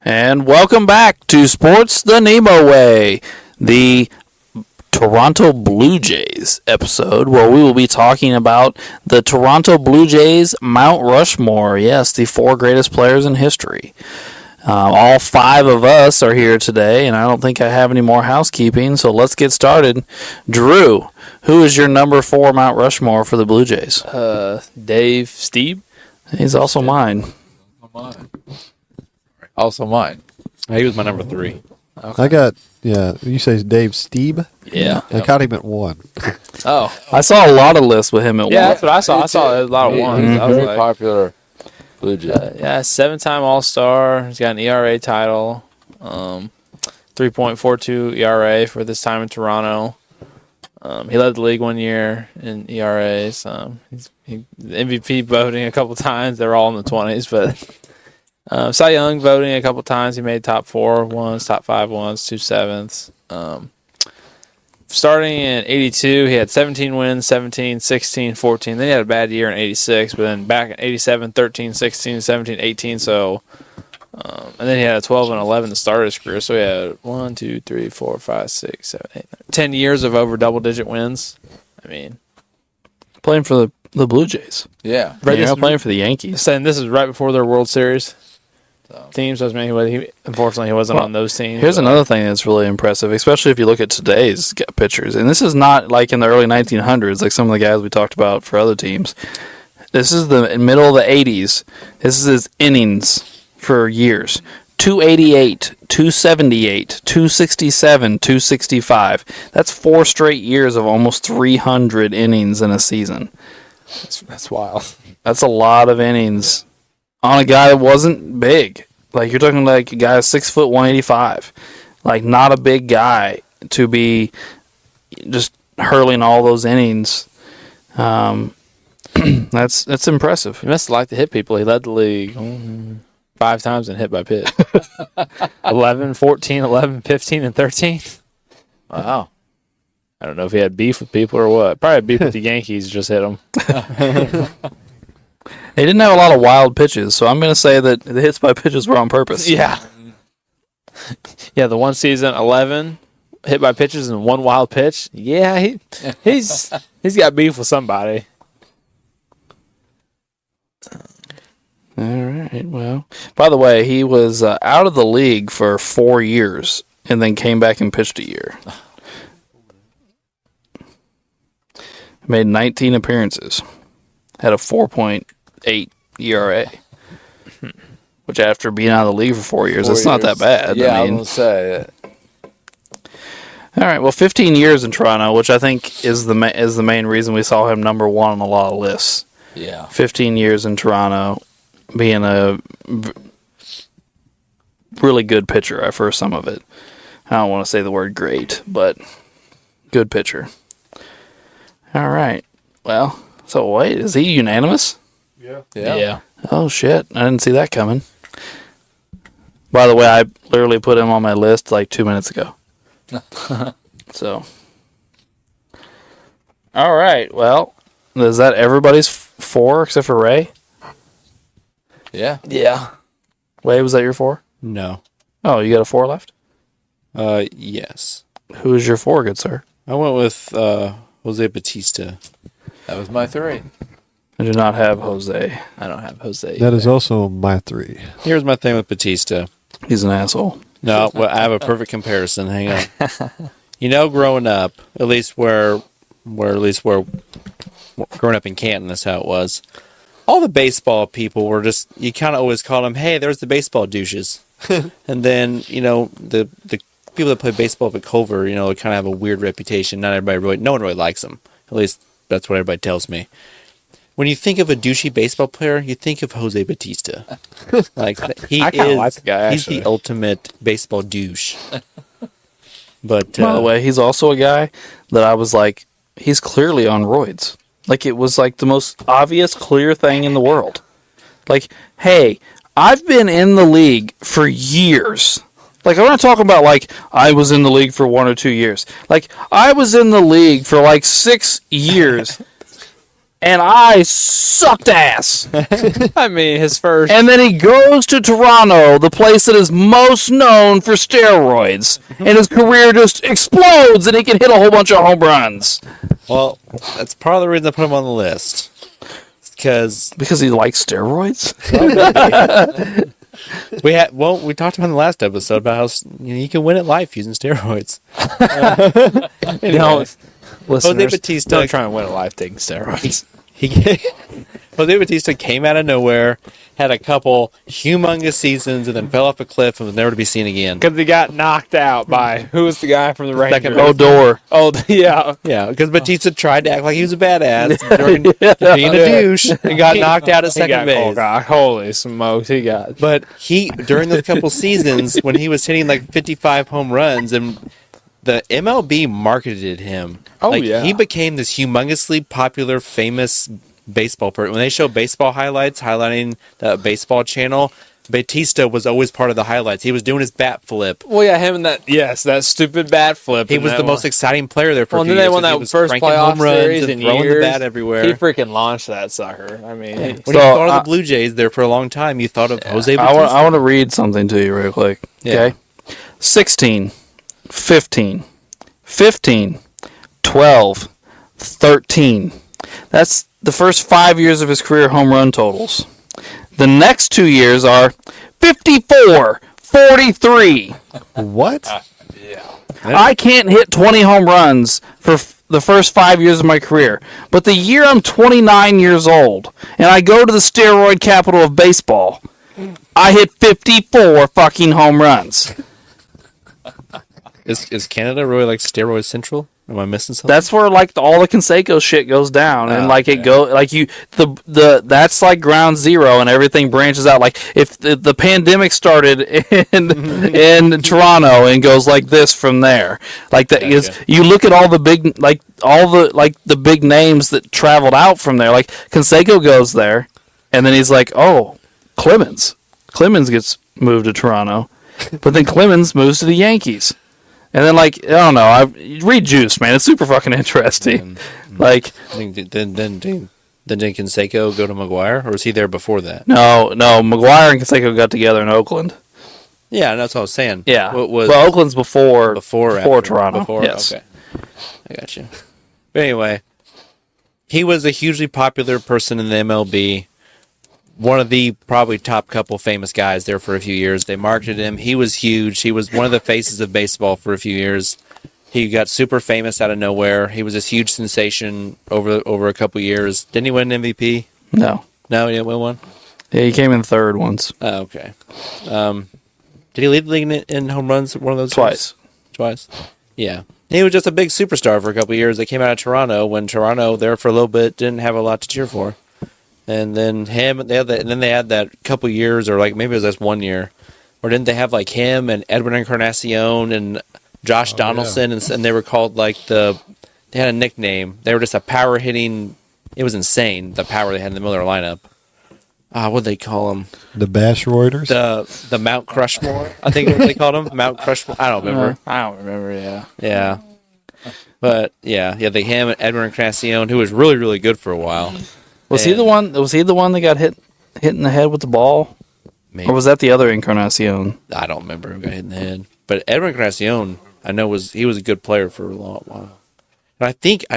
And welcome back to Sports the NEMO Way, the Toronto Blue Jays episode, where we will be talking about the Toronto Blue Jays Mount Rushmore. Yes, the 4 greatest players in history. All 5 of us are here today, and I don't think I have any more housekeeping, so let's get started. Drew, who is your number 4 Mount Rushmore for the Blue Jays? Dave Stieb. He's also mine. Also mine. He was my number 3. Okay. You say Dave Stieb? Yeah. I caught him at 1. Oh. I saw a lot of lists with him at Yeah, one. that's what I saw. I saw a lot of ones. I was Very like, popular Blue Jay. 7-time All-Star. He's got an ERA title. 3.42 ERA for this time in Toronto. He led the league 1 year in ERAs. He MVP voting a couple times. They were all in the 20s, but Cy Young voting a couple times. He made top 4 once, top 5 once, 2 7ths. Starting in 82, he had 17 wins, 17, 16, 14. Then he had a bad year in 86, but then back in 87, 13, 16, 17, 18. So, and then he had a 12 and 11 to start his career. So he had 1, 2, 3, 4, 5, 6, 7, 8, 9, 10 years of over double-digit wins. I mean, Playing for the Blue Jays. Yeah. Right, you're not playing for the Yankees. saying this is right before their World Series teams. So unfortunately, he wasn't on those teams. Here's another thing that's really impressive, especially if you look at today's pitchers. And this is not like in the early 1900s, like some of the guys we talked about for other teams. This is the middle of the 80s. This is his innings for years. 288, 278, 267, 265. That's 4 straight years of almost 300 innings in a season. That's wild. That's a lot of innings on a guy that wasn't big. Like, you're talking like a guy 6 foot 185. Like, not a big guy to be just hurling all those innings. That's impressive. He must have liked to hit people. He led the league 5 times in hit by pitch. 11, 14, 11, 15, and 13. Wow. I don't know if he had beef with people or what. Probably had beef with the Yankees, just hit them. They didn't have a lot of wild pitches, so I'm going to say that the hits by pitches were on purpose. Yeah. Yeah, the one season, 11 hit by pitches and 1 wild pitch. Yeah, he's got beef with somebody. All right, well. By the way, he was out of the league for 4 years and then came back and pitched a year. Made 19 appearances. Had a 4.8 ERA. Which after being out of the league for 4 years, it's not that bad. Yeah, I mean, I was going to say. all right, well, 15 years in Toronto, which I think is the main reason we saw him number 1 on a lot of lists. Yeah. 15 years in Toronto, being a really good pitcher for some of it. I don't want to say the word great, but good pitcher. All right. Well, so wait, is he unanimous? Yeah. Oh, shit. I didn't see that coming. By the way, I literally put him on my list like 2 minutes ago. So. All right. Well, is that everybody's 4 except for Ray? Yeah. Yeah. Wade, was that your 4? No. Oh, you got a 4 left? Yes. Who is your 4, good sir? I went with Jose Batista. That was my 3. I do not have Jose. I don't have Jose. That is also my 3. Here's my thing with Batista. He's an asshole. No, well, I have a perfect comparison. Hang on. Growing up, at least where growing up in Canton, that's how it was. All the baseball people were just, you kind of always call them, hey, there's the baseball douches. And then, the people that play baseball at Culver, kind of have a weird reputation. No one really likes them. At least that's what everybody tells me. When you think of a douchey baseball player, you think of Jose Batista. Like, I kinda like the guy, he's actually. the ultimate baseball douche. But By the way, he's also a guy that I was like, he's clearly on roids. Like, it was like the most obvious, clear thing in the world. Like, hey, I've been in the league for years. Like, I'm not talking about, like, I was in the league for 1 or 2 years. Like, I was in the league for, like, 6 years. and I sucked ass. I mean, his first. And then he goes to Toronto, the place that is most known for steroids, and his career just explodes, and he can hit a whole bunch of home runs. Well, that's part of the reason I put him on the list. Because he likes steroids. we talked about in the last episode about how you can win at life using steroids. Listeners, Batista- don't try and win a life taking steroids. Jose Batista came out of nowhere, had a couple humongous seasons, and then fell off a cliff and was never to be seen again. Because he got knocked out by who was the guy from the Rangers? Second Odor. Oh, yeah. Yeah, because Batista tried to act like he was a badass, being a douche, and got knocked out at second base. Holy smokes, he got. But during those couple seasons, when he was hitting like 55 home runs, and the MLB marketed him. Oh, yeah. He became this humongously popular, famous baseball person. When they show baseball highlights, highlighting the baseball channel, Batista was always part of the highlights. He was doing his bat flip. Well, yeah, him and that stupid bat flip. He was the most exciting player there for a few then years. they won that first playoff home runs series and in throwing years. the bat everywhere. He freaking launched that sucker. I mean, When you thought of the Blue Jays there for a long time, you thought of Jose Batista. I want to read something to you real quick. Okay. 16, 15, 15, 12, 13. That's the first 5 years of his career home run totals. The next 2 years are 54, 43. What? I can't hit 20 home runs for the first 5 years of my career. But the year I'm 29 years old and I go to the steroid capital of baseball, I hit 54 fucking home runs. Is Canada really like steroid central? Am I missing something? That's where like all the Conseco shit goes down, and like it go like you that's like ground zero, and everything branches out. Like if the pandemic started in Toronto and goes like this from there, like that is you look at all the big the big names that traveled out from there. Like Conseco goes there, and then he's like, oh, Clemens gets moved to Toronto, but then Clemens moves to the Yankees. And then, like, I don't know. I read Juice, man. It's super fucking interesting. Like, then Canseco go to McGuire, or was he there before that? no, McGuire and Canseco got together in Oakland. Yeah, that's what I was saying. Yeah, well, Oakland's before Toronto. Before, yes. Okay, I got you. But anyway, he was a hugely popular person in the MLB. One of the probably top couple famous guys there for a few years. They marketed him. He was huge. He was one of the faces of baseball for a few years. He got super famous out of nowhere. He was this huge sensation over a couple years. Didn't he win an MVP? No, he didn't win one? Yeah, he came in third once. Oh, okay. Did he lead the league in home runs one of those Twice. years? Twice? Yeah. He was just a big superstar for a couple years. They came out of Toronto when Toronto, there for a little bit, didn't have a lot to cheer for. And then they had that couple years, or like maybe it was just 1 year, or didn't they have like him and Edwin Encarnacion and Josh Donaldson, and they were called like they had a nickname. They were just a power hitting. It was insane the power they had in the middle of their lineup. What'd they call them? The Bashroiders? The Mount Rushmore, I think is what they called them. Mount Rushmore. I don't remember. I don't remember. Yeah. Yeah. But yeah, they him and Edwin Encarnacion, who was really really good for a while. Was he the one that got hit in the head with the ball? Maybe. Or was that the other Encarnacion? I don't remember who got hit in the head. But Edwin Encarnacion, I know he was a good player for a long while. And I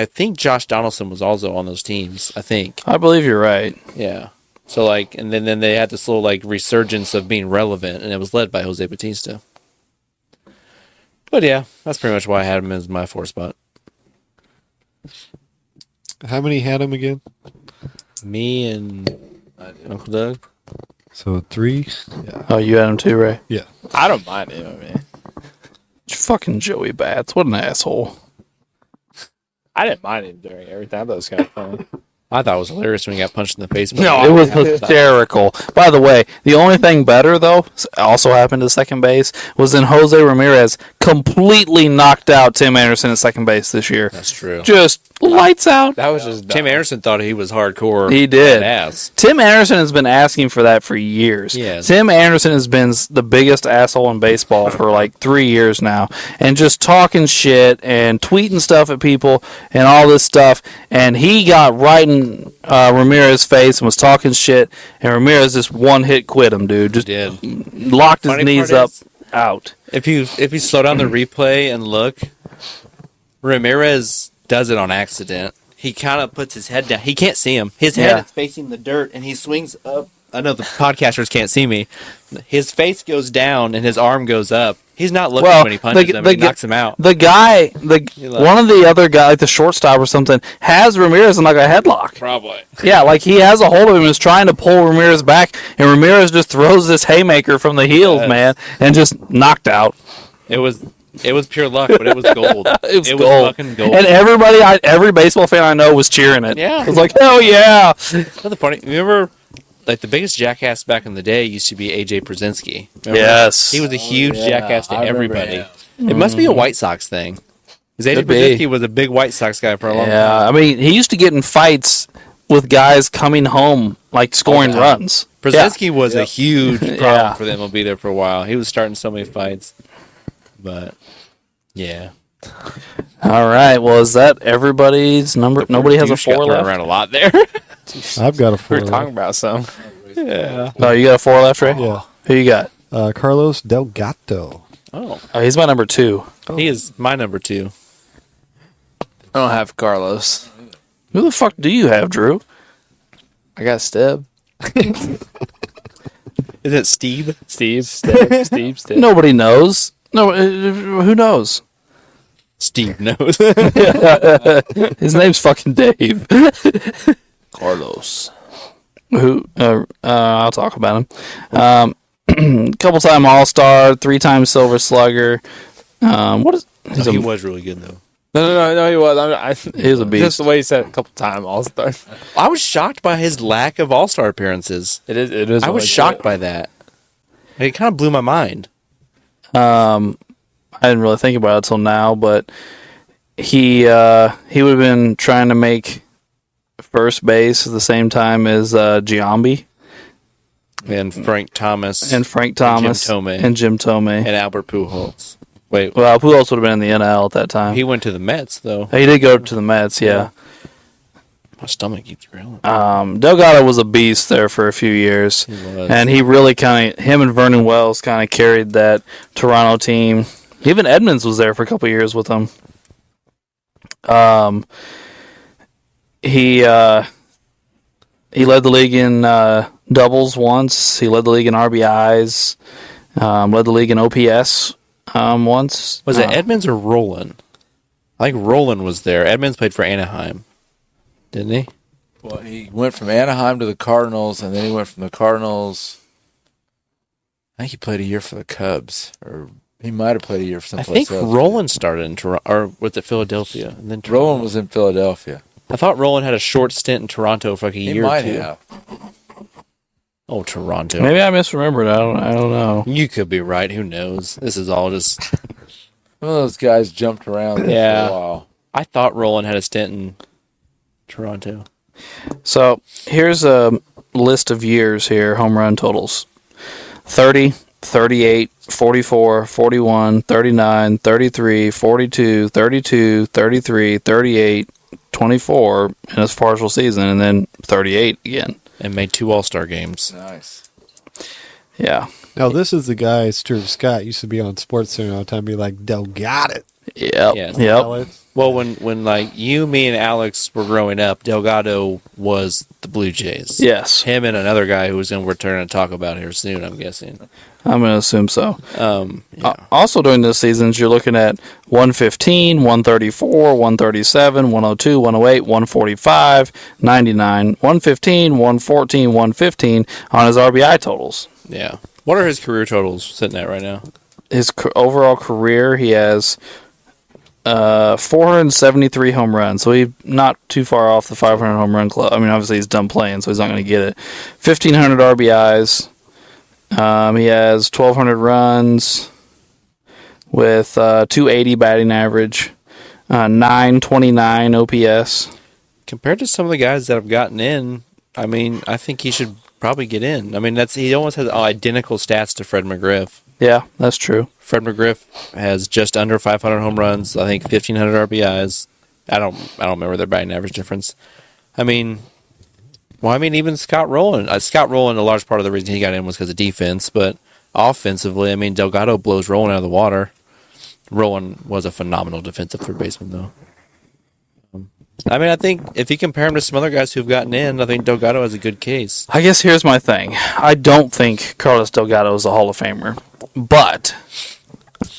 think Josh Donaldson was also on those teams. I think. I believe you're right. Yeah. So like, and then they had this little like resurgence of being relevant, and it was led by Jose Batista. But yeah, that's pretty much why I had him as my 4 spot. How many had him again? Me and Uncle Doug. So 3? Yeah. Oh, you had him too, Ray? Yeah. I don't mind him. I mean, fucking Joey Bats. What an asshole. I didn't mind him during everything. I thought it was kind of funny. I thought it was hilarious when he got punched in the face. No, it was hysterical. By the way, the only thing better, though, also happened to second base, was then Jose Ramirez completely knocked out Tim Anderson at second base this year. That's true. Just Lights out. That was just Tim dumb. Anderson thought he was hardcore. He did. Ass. Tim Anderson has been asking for that for years. Yes. Tim Anderson has been the biggest asshole in baseball for like 3 years now, and just talking shit and tweeting stuff at people and all this stuff. And he got right in Ramirez's face and was talking shit, and Ramirez just one hit quit him, dude. Just Did. locked his Funny knees part up, is- out. If you slow down the replay and look, Ramirez does it on accident. He kind of puts his head down. He can't see him. His head Yeah. is facing the dirt, and he swings up. I know the podcasters can't see me. His face goes down, and his arm goes up. He's not looking Well, when he punches him. He knocks him out. The guy, love one of the other guys, like the shortstop or something, has Ramirez in like a headlock. Probably. Yeah, like he has a hold of him and is trying to pull Ramirez back, and Ramirez just throws this haymaker from the heels, Yes. man, and just knocked out. It was pure luck, but it was gold. It was was gold. fucking gold. And every baseball fan I know was cheering it. Yeah. It was like, hell yeah. Another funny. Remember, like the biggest jackass back in the day used to be AJ Przinsky. Remember? Yes. He was a huge jackass to I remember everybody. him. It must be a White Sox thing. Because AJ Could be. Przinsky was a big White Sox guy for a long time. Yeah, I mean, he used to get in fights with guys coming home, like scoring runs. Przinsky was a huge problem Yeah. for the MLB there for a while. He was starting so many fights. But, yeah. All right, well, is that everybody's number? Nobody has a Douche got 4 thrown left? around a lot there. I've got a We 4. were talking about some. Yeah. Oh, you got a 4 left, Ray? Yeah. Who you got? Carlos Delgado. Oh, Oh, he's my number 2. he is my number 2. I don't have Carlos. Who the fuck do you have, Drew? I got Steb. Is it Steve? Steve. Nobody knows. No, who knows? Steve knows. His name's fucking Dave. Carlos. Who? I'll talk about him. Couple time All-Star, 3-time Silver Slugger. What is? He's he a, was really good, though. No, he was. He's a beast. Just the way he said it a couple times, All-Star. I was shocked by his lack of All-Star appearances. It is. I was shocked by that. It kind of blew my mind. I didn't really think about it until now, but he would have been trying to make first base at the same time as Giambi And Frank Thomas. and Frank Thomas Jim Thome. and Jim Thome. And Albert Pujols. Wait, Well, who else would have been in the NL at that time? he went to the Mets, though. He did go to the Mets, yeah. My stomach keeps growling. Delgado was a beast there for a few years. He was. And he really him and Vernon Wells kind of carried that Toronto team. Even Edmonds was there for a couple of years with them. He led the league in doubles once. He led the league in RBIs. Led the league in OPS once. Was it Edmonds or Roland? I think Roland was there. Edmonds played for Anaheim. Didn't he? Well, he went from Anaheim to the Cardinals, and then he went from the Cardinals. I think he played a year for the Cubs, or he might have played a year for I someplace think else. Roland started in Toronto, or was it Philadelphia? And then Toronto. Roland was in Philadelphia. I thought Roland had a short stint in Toronto for like a He year might or two. have. Oh, Toronto. Maybe I misremembered. I don't know. You could be right. Who knows? This is all just. One of those guys jumped around there Yeah. for a while. I thought Roland had a stint in Toronto. So here's a list of years here, home run totals. 30, 38, 44, 41, 39, 33, 42, 32, 33, 38, 24 in his partial season, and then 38 again. And made 2 All-Star games. Nice. Yeah. Now, this is the guy, Stuart Scott, used to be on Sports Center all the time, be like, Delgado. Yep. Yes. Yep. Well, when like you, me, and Alex were growing up, Delgado was the Blue Jays. Yes. Him and another guy who was going to return and talk about here soon, I'm guessing. I'm going to assume so. Yeah. Also during this seasons, you're looking at 115, 134, 137, 102, 108, 145, 99, 115, 114, 115 on his RBI totals. Yeah. What are his career totals sitting at right now? His overall career, he has 473 home runs, so he's not too far off the 500 home run club. I mean, obviously he's done playing, so he's not going to get it. 1,500 RBIs. He has 1,200 runs with 280 batting average. 929 OPS. Compared to some of the guys that have gotten in, I mean, I think he should probably get in. I mean, he almost has identical stats to Fred McGriff. Yeah, that's true. Fred McGriff has just under 500 home runs. I think 1,500 RBIs. I don't remember their batting average difference. I mean, even Scott Rowland. Scott Rowland, a large part of the reason he got in was because of defense, but offensively, I mean, Delgado blows Rowland out of the water. Rowland was a phenomenal defensive third baseman, though. I mean, I think if you compare him to some other guys who've gotten in, I think Delgado has a good case. I guess here's my thing. I don't think Carlos Delgado is a Hall of Famer, but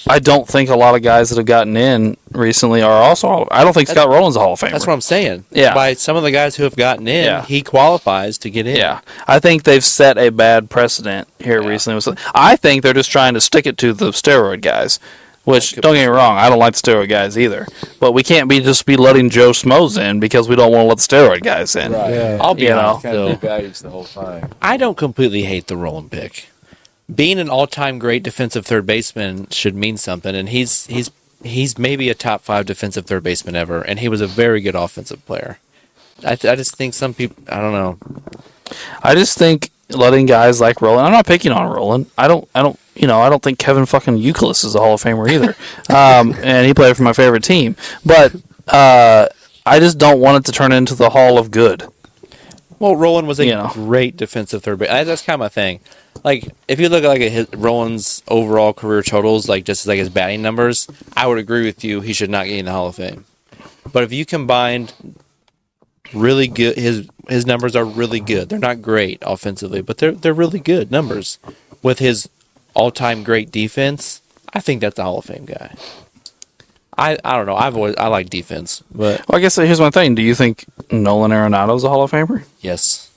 I don't think a lot of guys that have gotten in recently are also. I don't think Scott Rowland's a Hall of Famer. That's what I'm saying. Yeah. By some of the guys who have gotten in, Yeah. he qualifies to get in. Yeah, I think they've set a bad precedent here recently. I think they're just trying to stick it to the steroid guys. Which, don't get me wrong, I don't like the steroid guys either. But we can't be letting Joe Schmoes in because we don't want to let the steroid guys in. Right. Yeah. I'll be honest, Kind of though. devalues the whole thing. I don't completely hate the Rowland pick. Being an all-time great defensive third baseman should mean something, and he's maybe a top 5 defensive third baseman ever, and he was a very good offensive player. I just think some people, I don't know. I just think letting guys like Rowland. I'm not picking on Rowland. I don't think Kevin fucking Youkilis is a Hall of Famer either. And he played for my favorite team. But I just don't want it to turn into the Hall of Good. Well, Rowland was a great defensive third base. That's kind of my thing. Like, if you look at Rowland's overall career totals, like just like his batting numbers, I would agree with you. He should not get in the Hall of Fame. But if you combined really good, his numbers are really good. They're not great offensively, but they're really good numbers. With his all-time great defense, I think that's a Hall of Fame guy. I don't know. I like defense, but Well, I guess here's my thing. Do you think Nolan Arenado's a Hall of Famer? yes,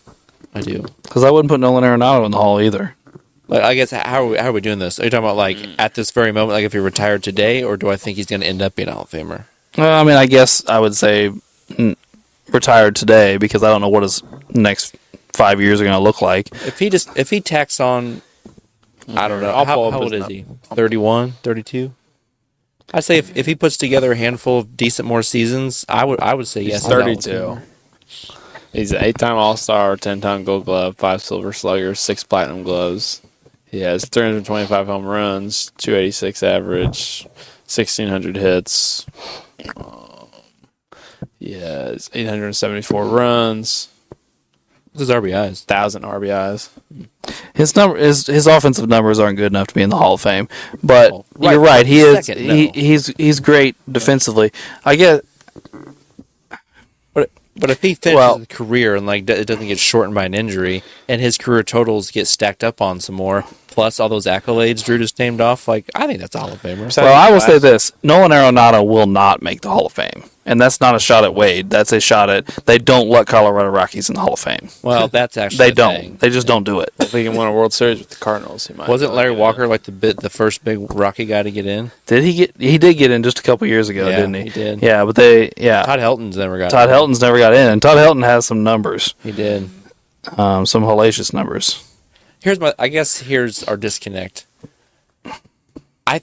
I do. Because I wouldn't put Nolan Arenado in the Hall either. Like, I guess how are we doing this? Are you talking about like at this very moment, like if he retired today, or do I think he's going to end up being a Hall of Famer? Well, I mean, I guess I would say retired today because I don't know what his next 5 years are going to look like. If he tacks on, I don't know. I'll How pull up old his is he? 31, 32? I'd say if he puts together a handful of decent more seasons, I would say yes. He's 32. He's an 8-time All-Star, 10-time Gold Glove, 5 Silver Sluggers, 6 Platinum Gloves. He has 325 home runs, 286 average, 1,600 hits. He has 874 runs, His RBIs. 1,000 RBIs. His offensive numbers aren't good enough to be in the Hall of Fame, but Right, you're right. He is second, no. he's great defensively. I get. But if he finishes his career and like it doesn't get shortened by an injury, and his career totals get stacked up on some more, plus all those accolades Drew just named off, like I think that's a Hall of Famer. Well, I will say this: Nolan Arenado will not make the Hall of Fame, and that's not a shot at Wade. That's a shot at they don't let Colorado Rockies in the Hall of Fame. Well, that's actually They the don't. thing. They just don't do it. If he can win a World Series with the Cardinals, he might. Wasn't Larry Walker like the first big Rocky guy to get in? Did he get? He did get in just a couple years ago, Yeah, didn't he? he did. Yeah, but Todd Helton's never got Todd in. Helton's never got in, and Todd Helton has some numbers, He did. some hellacious numbers. Here's our disconnect. I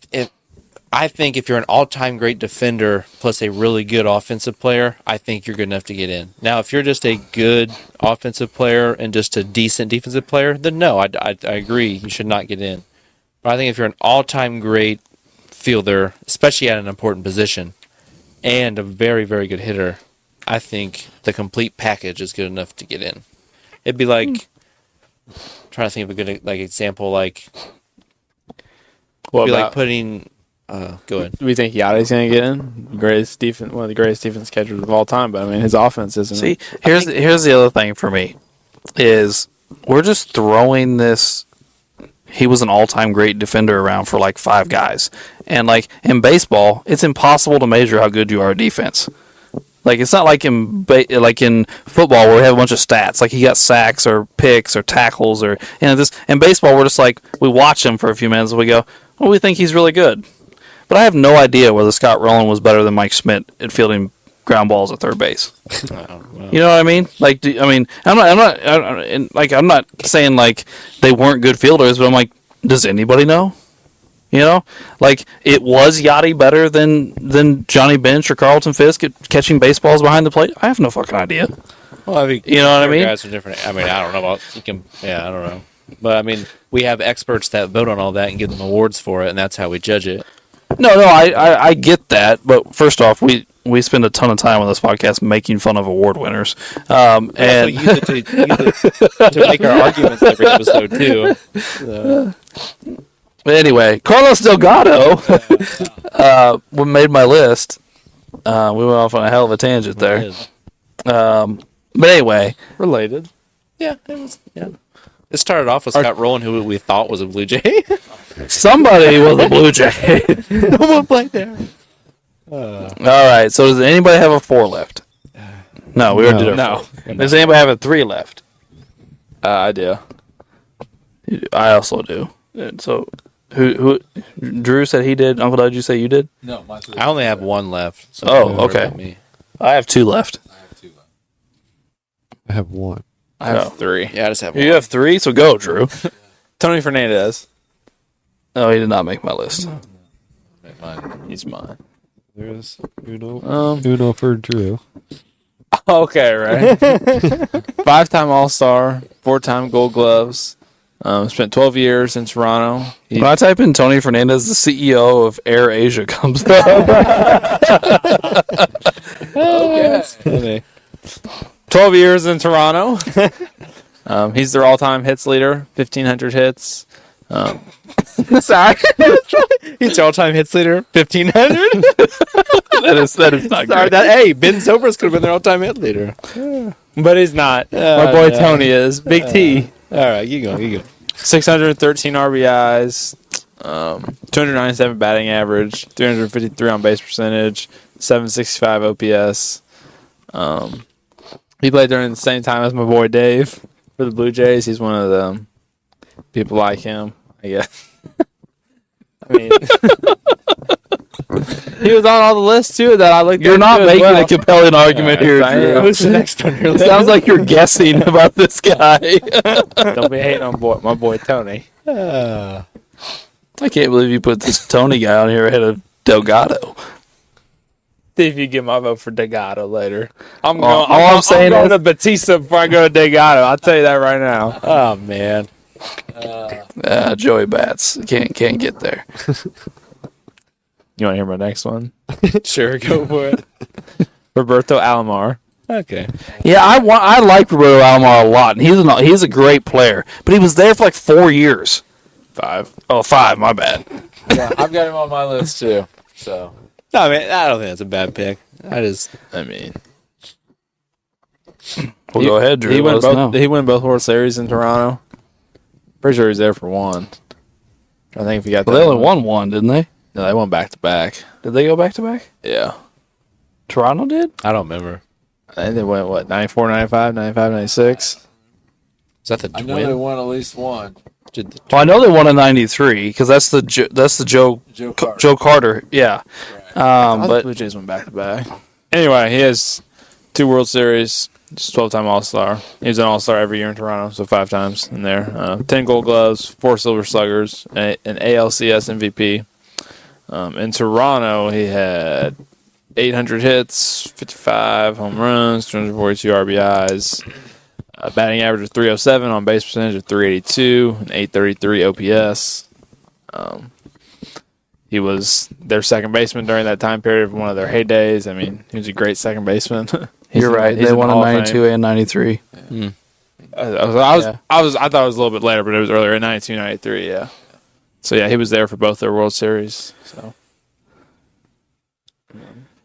think if you're an all-time great defender plus a really good offensive player, I think you're good enough to get in. Now, if you're just a good offensive player and just a decent defensive player, then no, I agree. You should not get in. But I think if you're an all-time great fielder, especially at an important position, and a very, very good hitter, I think the complete package is good enough to get in. It'd be like, trying to think of a good example, like, What be about? like putting. Go ahead. Do we think Yachty's going to get in? One of the greatest defense catchers of all time, but I mean his offense isn't. See, here's the other thing for me is we're just throwing this. He was an all-time great defender around for like 5 guys, and like in baseball, it's impossible to measure how good you are at defense. Like it's not like in football where we have a bunch of stats, like he got sacks or picks or tackles or this. In baseball, we're just like we watch him for a few minutes and we go, well, we think he's really good. But I have no idea whether Scott Rowland was better than Mike Schmidt at fielding ground balls at third base. You know what I mean? Like, I'm not saying like they weren't good fielders, but I'm like, does anybody know? You know, like it was Yachty better than Johnny Bench or Carlton Fisk at catching baseballs behind the plate? I have no fucking idea. Well, I mean, You know what I mean? Guys are different. I mean, I don't know about you can. Yeah, I don't know. But I mean, we have experts that vote on all that and give them awards for it, and that's how we judge it. No, I get that, but first off, we spend a ton of time on this podcast making fun of award winners, and We use it to make our arguments every episode too. So. But anyway, Carlos Delgado made my list. We went off on a hell of a tangent there. But anyway, Related. Yeah, it was. Yeah, it started off with Scott Rowland, who we thought was a Blue Jay. somebody was a Blue Jay. No one played there. All right, so does anybody have a 4 left? No, we already did our No. 4. Does anybody have a 3 left? I do. I also do. And so, who? Drew said he did. Uncle Doug, did you say you did? No, mine's I only have one left. So Oh, don't worry okay. about me. I have 2 left. I have 2 left. I have one. I have 3. Yeah, I just have one. You have 3, so go, Drew. Tony Fernandez. Oh, he did not make my list. Make mine. He's mine. There's Uno. Um, Uno for Drew. Okay, right. 5-time All-Star, 4-time Gold Gloves. Spent 12 years in Toronto. When I type in Tony Fernandez, the CEO of Air Asia comes up. Okay. 12 years in Toronto. He's their all-time hits leader, 1,500 hits. Sorry, He's all-time hits leader, 1,500. that is not Sorry, great. hey, Ben Zobrist could have been their all-time hit leader. But he's not. My boy Tony is. Big T. All right, you go. 613 RBIs, 297 batting average, 353 on base percentage, 765 OPS. He played during the same time as my boy Dave for the Blue Jays. He's one of them. People like him, I guess. I mean, he was on all the lists too that I looked. You're not into as making well. a compelling argument here, I am. Drew. Who's the next on your It sounds like you're guessing about this guy. Don't be hating on my boy Tony. I can't believe you put this Tony guy on here ahead of Delgado. See if you get my vote for Delgado later. I'm All going. I'm saying I'm is- going to Batista before I go to Delgado. I'll tell you that right now. Oh man. Joey Bats can't get there. You want to hear my next one? Sure, go for it. Roberto Alomar. Okay. Yeah, I like Roberto Alomar a lot, and he's a great player. But he was there for like 4 years. 5. Oh, 5. My bad. Yeah, I've got him on my list too. So No, I mean, I don't think that's a bad pick. I mean, Well, go ahead, Drew. He Let won us both. know. Did he win both World Series in Toronto? Pretty sure he's there for one. I think if you got Well, that they only one. won one, didn't they? No, they won back to back. Did they go back to back? Yeah. Toronto did? I don't remember. I think they went, what, 94, 95, 95, 96? Is that the I know they twin? won at least one. Well, I know they won in '93 because that's the Joe Joe Carter. Yeah. The But Blue Jays went back to back. Anyway, he has 2 World Series, just 12-time All-Star. He was an All-Star every year in Toronto, so 5 times in there. 10 Gold Gloves, 4 Silver Sluggers, an ALCS MVP. In Toronto, he had 800 hits, 55 home runs, 242 RBIs, batting average of 307, on base percentage of 382, and 833 OPS. He was their second baseman during that time period of one of their heydays. I mean, he was a great second baseman. you're right. They won in '92 and '93. I thought it was a little bit later, but it was earlier in 92, 93, yeah. So yeah, he was there for both their World Series. So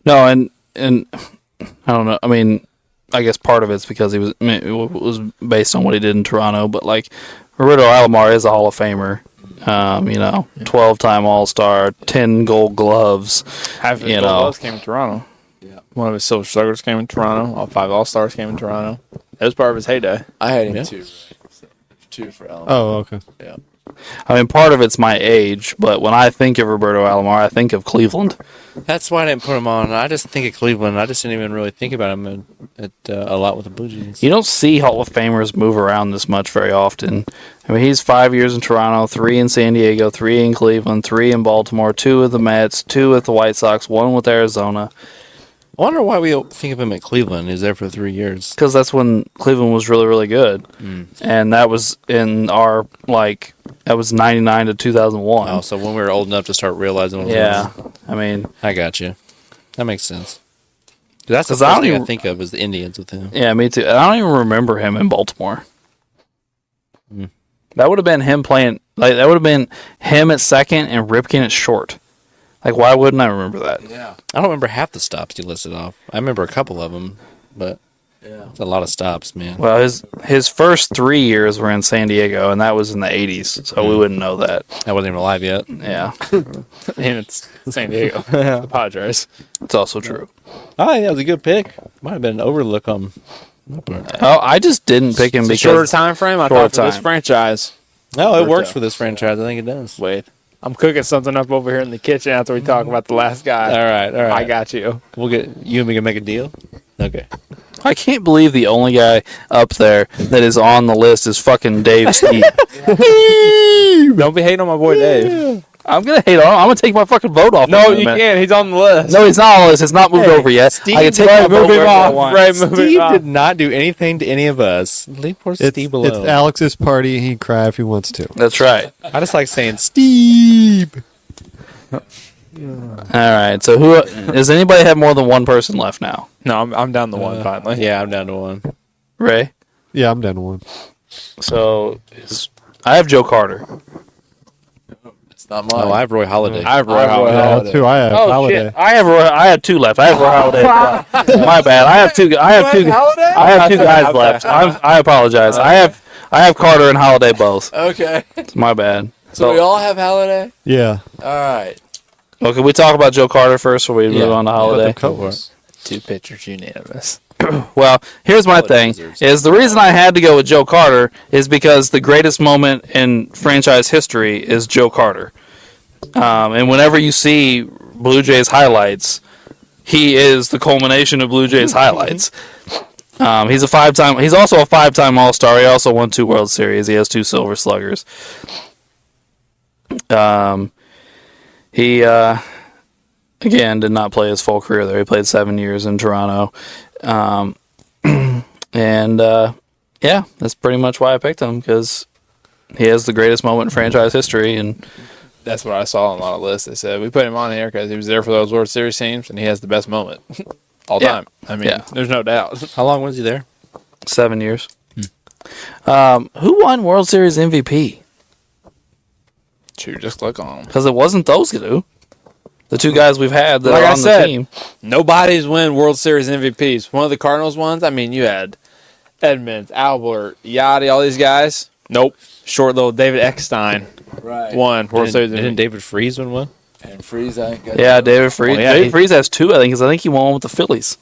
No, and I don't know. I mean, I guess part of it's because it was based on what he did in Toronto, but like Roberto Alomar is a Hall of Famer. 12-time All-Star, 10 Gold Gloves. half of his Gold Gloves came in Toronto. Yeah. One of his Silver Sluggers came in Toronto. All 5 All-Stars came in Toronto. It was part of his heyday. I had him Yeah. too. Right? So, 2 for Allen. Oh, okay. I mean, part of it's my age, but when I think of Roberto Alomar, I think of Cleveland. That's why I didn't put him on. I just think of Cleveland. I just didn't even really think about him a lot with the Blue Jays. You don't see Hall of Famers move around this much very often. I mean, he's 5 years in Toronto, 3 in San Diego, 3 in Cleveland, 3 in Baltimore, 2 with the Mets, 2 with the White Sox, 1 with Arizona. I wonder why we think of him at Cleveland. He was there for 3 years. Because that's when Cleveland was really, really good. And that was in our, that was 99 to 2001. Oh, so when we were old enough to start realizing what it Yeah. was. I mean, I got you. That makes sense. That's the 'Cause I first don't thing I even- think of is the Indians with him. yeah, me too. I don't even remember him in Baltimore. That would have been him playing, that would have been him at second and Ripken at short. Why wouldn't I remember that? Yeah. I don't remember half the stops you listed off. I remember a couple of them, but it's a lot of stops, man. Well, his first 3 years were in San Diego, and that was in the 80s, so we wouldn't know that. I wasn't even alive yet. Yeah, And it's San Diego. It's the Padres. it's also true. Oh, yeah, that was a good pick. Might have been an overlook on my part. Oh, I just didn't pick him It's a because shorter time frame. I Shorter thought for this time. franchise. No, it works for this franchise. I think it does. Wait, I'm cooking something up over here in the kitchen after we talk about the last guy. All right. I got you. We'll get you and me can make a deal. Okay. I can't believe the only guy up there that is on the list is fucking Dave Steve. Don't be hating on my boy Dave. I'm gonna hate on him. I'm gonna take my fucking vote off. No, him, you man. can't. He's on the list. No, he's not on the list. It's not moved over yet. I can take my vote wherever I want. Ray, move Steve it on. did not do anything to any of us. Leave poor It's, Steve it's alone. Alex's party. He can cry if he wants to. That's right. I just like saying Steve. All right. So who does anybody have more than one person left now? No, I'm down to one finally. Yeah, I'm down to one. Ray. Yeah, I'm down to one. So I have Joe Carter. It's not mine. Oh, I have Roy Holiday. I have Roy Roy Holiday. Halladay. That's who I have. Oh Holiday. shit! I have 2 left. I have Roy Halladay. My bad. I have two. I have 2 guys left. I apologize. I have Carter and Holiday both. Okay. It's my bad. So we all have Halliday? Yeah. All right. Well, can we talk about Joe Carter first before we move on to Holiday? Cobras. 2 pitchers unanimous. Well, here's my thing: is the reason I had to go with Joe Carter is because the greatest moment in franchise history is Joe Carter. And whenever you see Blue Jays highlights, he is the culmination of Blue Jays highlights. He's a 5-time. He's also a 5-time All-Star. He also won 2 World Series. He has 2 Silver Sluggers. He again did not play his full career there. He played 7 years in Toronto. Yeah, that's pretty much why I picked him, because he has the greatest moment in franchise history. And That's what I saw on a lot of lists. They said we put him on here because he was there for those World Series teams and he has the best moment all Yeah. time. I mean, Yeah. there's no doubt. How long was he there? 7 years. Who won World Series MVP? Shoot, just click on him. Because it wasn't those two. The 2 guys we've had that Like are I on said, the team. Nobody's win World Series MVPs. One of the Cardinals ones, I mean, you had Edmonds, Albert, Yachty, all these guys. Nope. Short little David Eckstein Right. won World Series Didn't MVP. David Freese win one? And Freeze, I think. Yeah, David Freese. Oh, yeah, David Freese has 2, I think, because I think he won with the Phillies.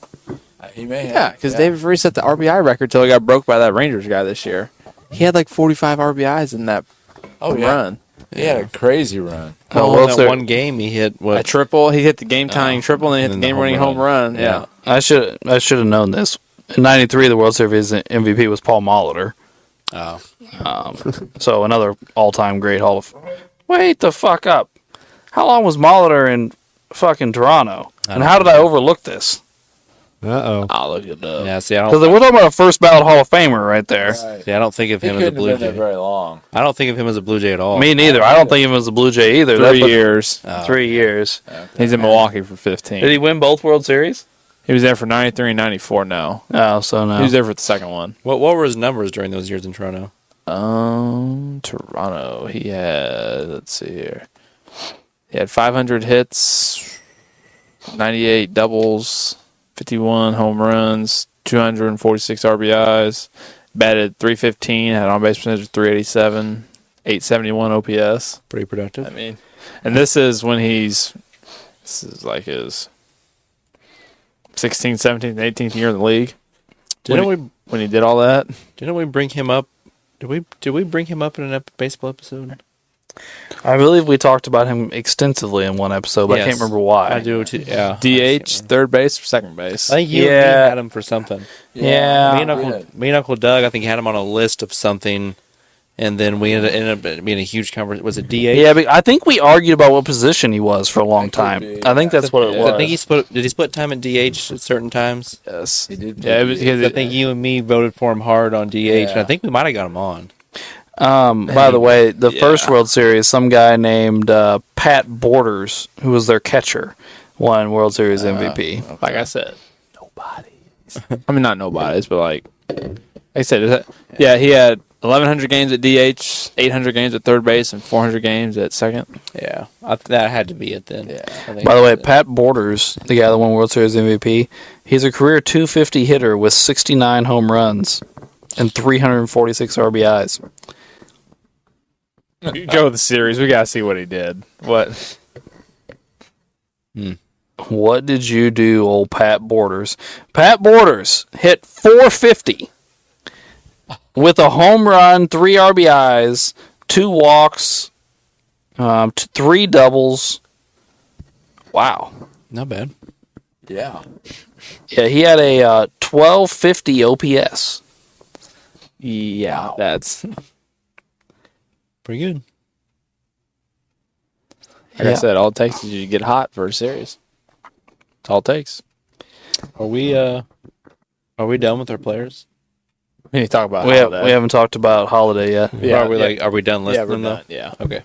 He may have. Yeah, because David Freese set the RBI record till he got broke by that Rangers guy this year. He had like 45 RBIs in that run. He had a crazy run. Oh, in World that Series. one game he hit A what? triple. He hit the game-tying triple, and then he hit and the then the game-winning home home run. Yeah. I should have known this. In '93, the World Series MVP was Paul Molitor. Oh, So another all-time great Hall of. Wait the fuck up! How long was Molitor in fucking Toronto? And how did I overlook this? Uh-oh. I'll look it up. yeah. See, I Because don't. we're talking about a first ballot Hall of Famer right there. Right. See, I don't think of He him as a couldn't have Blue been there Jay. very long. I don't think of him as a Blue Jay at all. Me neither. I don't think of him as a Blue Jay either. 3 That- years. 3 years. He's in Milwaukee for 15. Did he win both World Series? He was there for 93 and 94 now. Oh, so no. He was there for the second one. What were his numbers during those years in Toronto? Toronto. He had, let's see here. He had 500 hits, 98 doubles, 51 home runs, 246 RBIs, batted .315, had on base percentage of .387, 871 OPS. Pretty productive. I mean, and this is like his 16th, 17th, 18th year in the league. When he did all that. Didn't we bring him up? Did we bring him up in an baseball episode? I believe we talked about him extensively in one episode, but I can't Yes. remember why. I do too. Yeah. DH, third base, or second base? I think you and me Yeah. had him for something. Yeah. Me and Uncle Doug, I think, had him on a list of something, and then we ended up being a huge conversation. Was it DH? Yeah, but I think we argued about what position he was for a long time. be, I think that's what it was. I think did he split time at DH at certain times? Yes. He did. Yeah, it was because I think you and me voted for him hard on DH, and I think we might have got him on. By the way, the first World Series, some guy named Pat Borders, who was their catcher, won World Series MVP. like I said, nobodies. I mean, not nobodies, but like I said, yeah, he had 1,100 games at DH, 800 games at third base, and 400 games at second. Yeah, that had to be it then. Yeah. By the way, Pat Borders, the guy that won World Series MVP, he's a career 250 hitter with 69 home runs and 346 RBIs. Go with the series. We gotta see what he did. What? What did you do, old Pat Borders? Pat Borders hit 450 with a home run, 3 RBIs, 2 walks, 3 doubles. Wow. Not bad. Yeah. Yeah, he had a 1250 OPS. Yeah, that's Pretty good. like I said. All it takes is you to get hot for a series. That's all it takes. Are we done with our players? We need to talk about We Holiday. haven't talked about Holiday yet. Yeah, Are we done listing Yeah, we're them though? done. Yeah. Okay.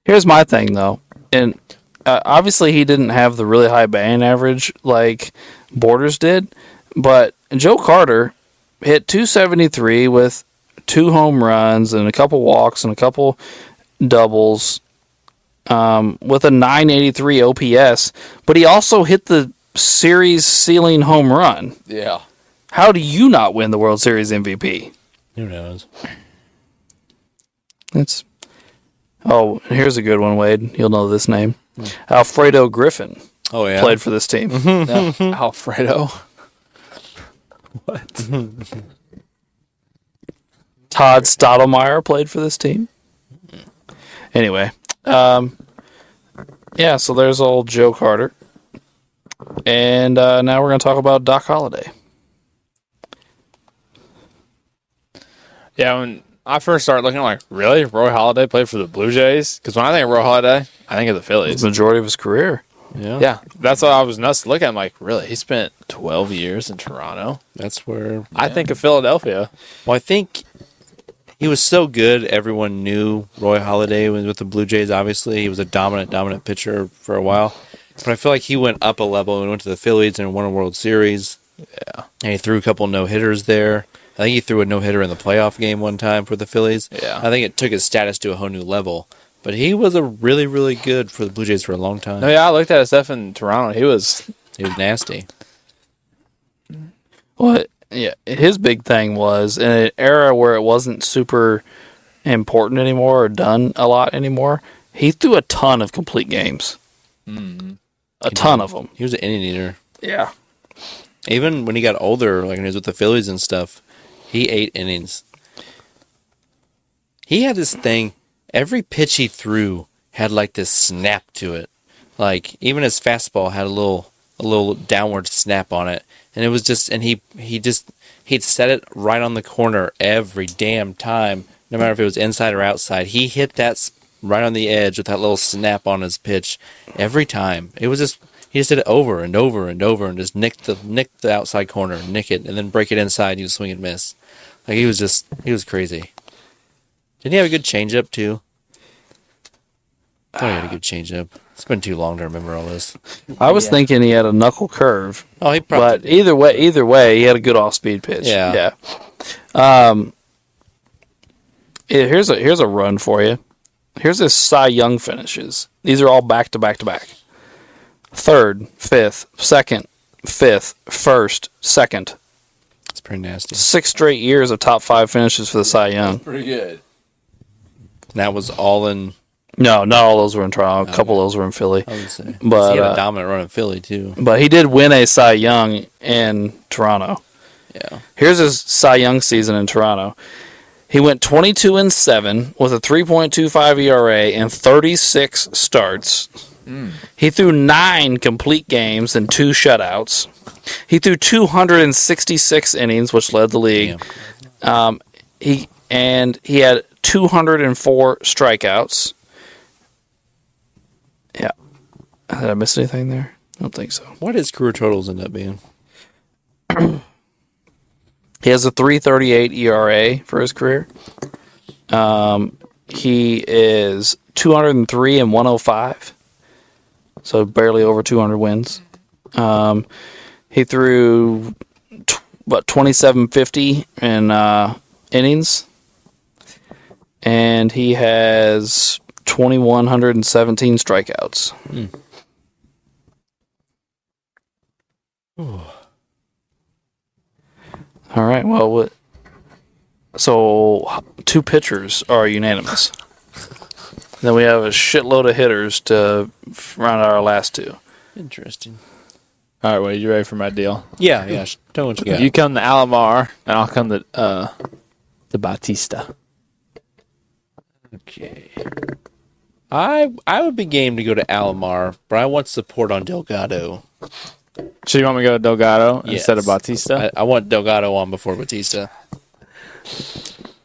Here's my thing, though. And obviously, he didn't have the really high batting average like Borders did. But Joe Carter hit 273 with 2 home runs and a couple walks and a couple doubles with a 983 OPS. But he also hit the series sealing home run. Yeah. How do you not win the World Series MVP? Who knows? It's here's a good one, Wade. You'll know this name. Alfredo Griffin Oh yeah. played for this team. Alfredo. Todd Stottlemyre played for this team. Anyway, yeah. So there's old Joe Carter, and now we're going to talk about Doc Holliday. Yeah, when I first started looking, I'm like, really? Roy Halladay played for the Blue Jays? Because when I think of Roy Halladay, I think of the Phillies. The majority of his career. Yeah, that's why I was nuts to look at. I'm like, really? He spent 12 years in Toronto? That's where. I think of Philadelphia. Well, I think he was so good. Everyone knew Roy Halladay was with the Blue Jays. Obviously, he was a dominant pitcher for a while. But I feel like he went up a level and went to the Phillies and won a World Series. Yeah. And he threw a couple no-hitters there. I think he threw a no-hitter in the playoff game one time for the Phillies. Yeah. I think it took his status to a whole new level. But he was a really, really good for the Blue Jays for a long time. No, yeah, I looked at his stuff in Toronto. He was nasty. Well, yeah, his big thing was in an era where it wasn't super important anymore or done a lot anymore. He threw a ton of complete games. A ton of them. He was an inning eater. Yeah. Even when he got older, like when he was with the Phillies and stuff, he ate innings. He had this thing. Every pitch he threw had like this snap to it. Like even his fastball had a little downward snap on it, and it was just. And he'd set it right on the corner every damn time, no matter if it was inside or outside. He hit that right on the edge with that little snap on his pitch every time. It was just. He just did it over and over and over and just nick the outside corner, nick it, and then break it inside and you swing and miss. Like he was crazy. Didn't he have a good changeup too? I thought he had a good changeup. It's been too long to remember all this. I was thinking he had a knuckle curve. Oh, he probably. But either way, he had a good off-speed pitch. Yeah. Here's a run for you. Here's his Cy Young finishes. These are all back to back to back. 3rd, 5th, 2nd, 5th, 1st, 2nd. It's pretty nasty. 6 straight years of top 5 finishes for the Cy Young. Pretty good. That was all in. No, not all those were in Toronto. A couple of those were in Philly. I would say. But, He had a dominant run in Philly too. But he did win a Cy Young in Toronto. Yeah. Here's his Cy Young season in Toronto. He went 22-7 with a 3.25 ERA and 36 starts. He threw 9 complete games and 2 shutouts. He threw 266 innings, which led the league. He had 204 strikeouts. Yeah. Did I miss anything there? I don't think so. What his career totals end up being? He has a 3.38 ERA for his career. He is 203 and 105, so barely over 200 wins. He threw 2750 in innings, and he has 2,117 strikeouts. All right. Well, so 2 pitchers are unanimous. Then we have a shitload of hitters to round out our last 2. Interesting. All right, well, you ready for my deal? Yeah. Tell me what you got. You come to Alomar, and I'll come to Batista. Okay. I would be game to go to Alomar, but I want support on Delgado. So you want me to go to Delgado Yes. instead of Batista? I want Delgado on before Batista.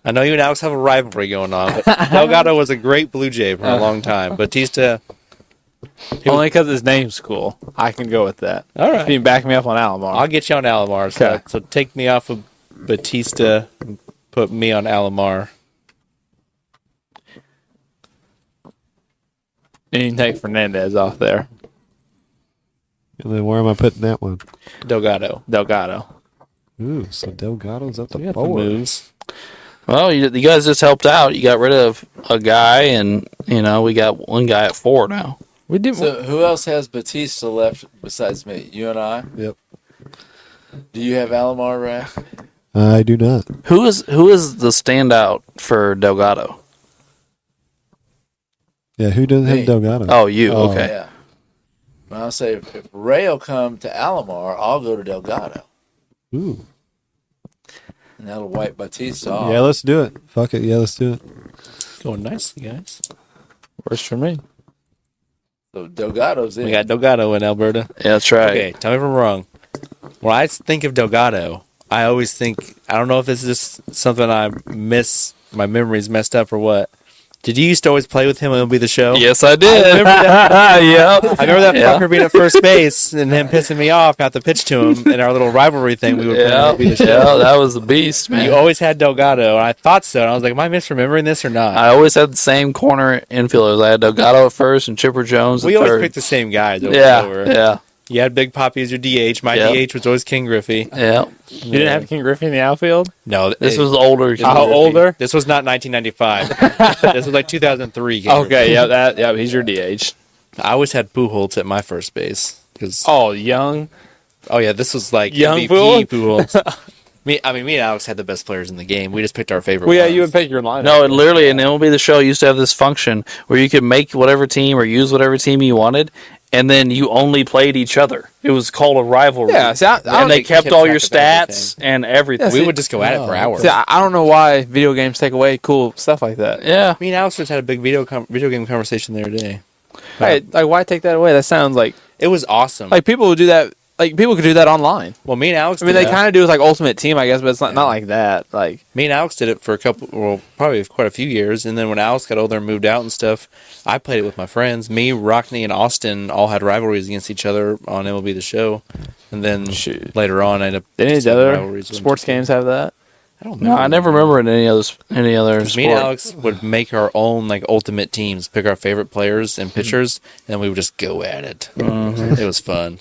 I know you and Alex have a rivalry going on, but Delgado was a great Blue Jay for a long time. Batista... Only because his name's cool. I can go with that. All right. If you can back me up on Alomar. I'll get you on Alomar. Okay. So take me off of Batista and put me on Alomar. And you can take Fernandez off there. And then where am I putting that one? Delgado. Ooh, so Delgado's up We the got the board. moves. Well, you guys just helped out. You got rid of a guy, and we got one guy at 4 now. We did. So who else has Batista left besides me? You and I? Yep. Do you have Alomar, Raph? I do not. Who is the standout for Delgado? Yeah, who doesn't Me. have Delgado? Oh, you. Oh. Okay. Yeah. Well, I'll say if Ray will come to Alomar, I'll go to Delgado. Ooh. And that'll wipe Batista off. Yeah, let's do it. Fuck it. Yeah, let's do it. Going nicely, guys. Works for me. So Delgado's in. We got Delgado in Alberta. Yeah, that's right. Okay, tell me if I'm wrong. When I think of Delgado, I always think, I don't know if this is just something I miss, my memory's messed up or what. Did you used to always play with him on MLB The Show? Yes, I did. I remember that. Yep. I remember that Yeah. fucker being at first base and him pissing me off, got to pitch to him in our little rivalry thing we would play Yeah, on MLB The Show. yeah, that was the beast, man. You always had Delgado, and I thought so. And I was like, am I misremembering this or not? I always had the same corner infielders. I had Delgado at first and Chipper Jones We at always third. picked the same guys over Yeah, and over. yeah, You had Big Poppy as your DH. My Yep. DH was always King Griffey. yeah. You didn't have King Griffey in the outfield? No, This was older. How older? This was not 1995. This was like 2003. King Griffey. Okay, yeah, he's your DH. I always had Pujols at my first base. Oh, young. Oh yeah, this was like Young MVP Pujols. me and Alex had the best players in the game. We just picked our favorite. Well, yeah, ones. you would pick your lineup. No, it literally in MLB The Show used to have this function where you could make whatever team or use whatever team you wanted, and then you only played each other. It was called a rivalry. Yeah, see, I and don't, they think kept kept all your track of stats and everything. Yeah, we see- would just go at it for hours. see, I don't know why video games take away cool stuff like that. Yeah. Me and Alex just had a big video game conversation the other day. Hey, like, why take that away? That sounds like It was awesome. people would do that. Like, people could do that online. well, me and Alex. I mean, did they that. kind of do it with like Ultimate Team, I guess, but it's not like that. Like, Me and Alex did it for probably quite a few years, and then when Alex got older and moved out and stuff, I played it with my friends. Me, Rockney, and Austin all had rivalries against each other on MLB The Show, and then later on, I ended up. did any of just the having other rivalries with sports them. games have that? I don't No, remember. I never remember in any other 'Cause sport. me and Alex would make our own like ultimate teams, pick our favorite players and pitchers, and then we would just go at it. It was fun.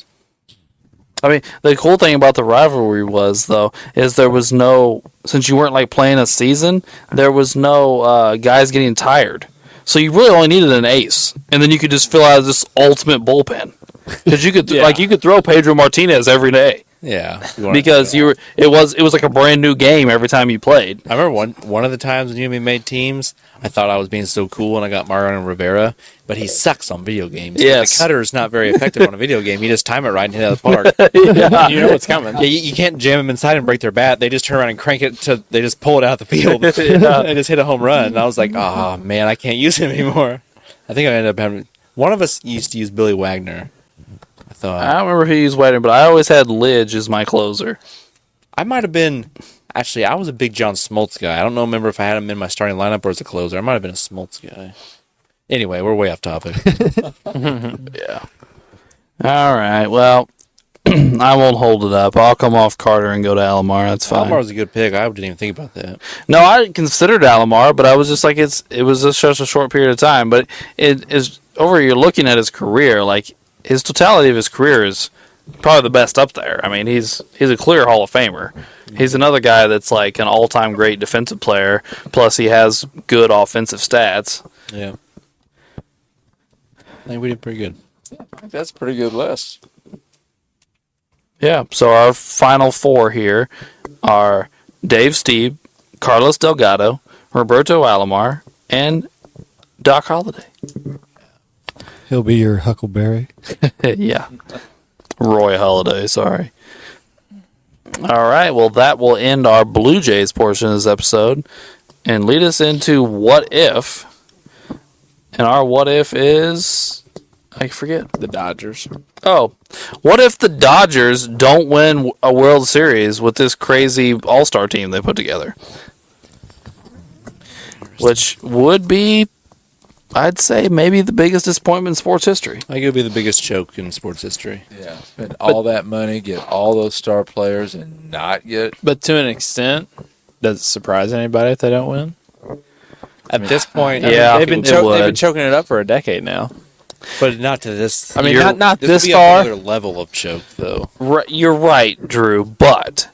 I mean, the cool thing about the rivalry was, though, is there was no, since you weren't like playing a season, there was no guys getting tired. So you really only needed an ace, and then you could just fill out this ultimate bullpen because you could Yeah. like you could throw Pedro Martinez every day. Yeah, because it was like a brand new game every time you played. I remember one of the times when you and me made teams, I thought I was being so cool and I got Mariano Rivera, but he sucks on video games. Yes. The cutter is not very effective on a video game. You just time it right and hit it out of the park. You know what's coming. Yeah, you can't jam them inside and break their bat. They just turn around and crank it to. They just pull it out the field. They just hit a home run. And I was like, oh man, I can't use him anymore. I think I ended up having one of us used to use Billy Wagner. I don't remember who used Wagner, but I always had Lidge as my closer. I might have been. Actually, I was a big John Smoltz guy. I don't remember if I had him in my starting lineup or as a closer. I might have been a Smoltz guy. Anyway, we're way off topic. Yeah. All right. Well, I won't hold it up. I'll come off Carter and go to Alomar. That's fine. Alomar was a good pick. I didn't even think about that. No, I considered Alomar, but I was just like, it was just such a short period of time. But it is over. You're looking at his career, like his totality of his career is probably the best up there. I mean, he's a clear Hall of Famer. He's another guy that's like an all-time great defensive player. Plus, he has good offensive stats. Yeah. I think we did pretty good. I think that's a pretty good list. Yeah. So our final four here are Dave Stieb, Carlos Delgado, Roberto Alomar, and Doc Holliday. He'll be your Huckleberry. Yeah. Roy Halladay, sorry. All right, well, that will end our Blue Jays portion of this episode and lead us into What If. And our What If is... I forget. The Dodgers. Oh, what if the Dodgers don't win a World Series with this crazy all-star team they put together? Which would be... I'd say maybe the biggest disappointment in sports history. I think it would be the biggest choke in sports history. Yeah, spend all that money, get all those star players, and not get. But to an extent, does it surprise anybody if they don't win? At this point, Yeah. they've been it would. they've been choking it up for a decade now. but not to this. I mean, You're- not this this would be far. another level of choke, though. You're right, Drew, but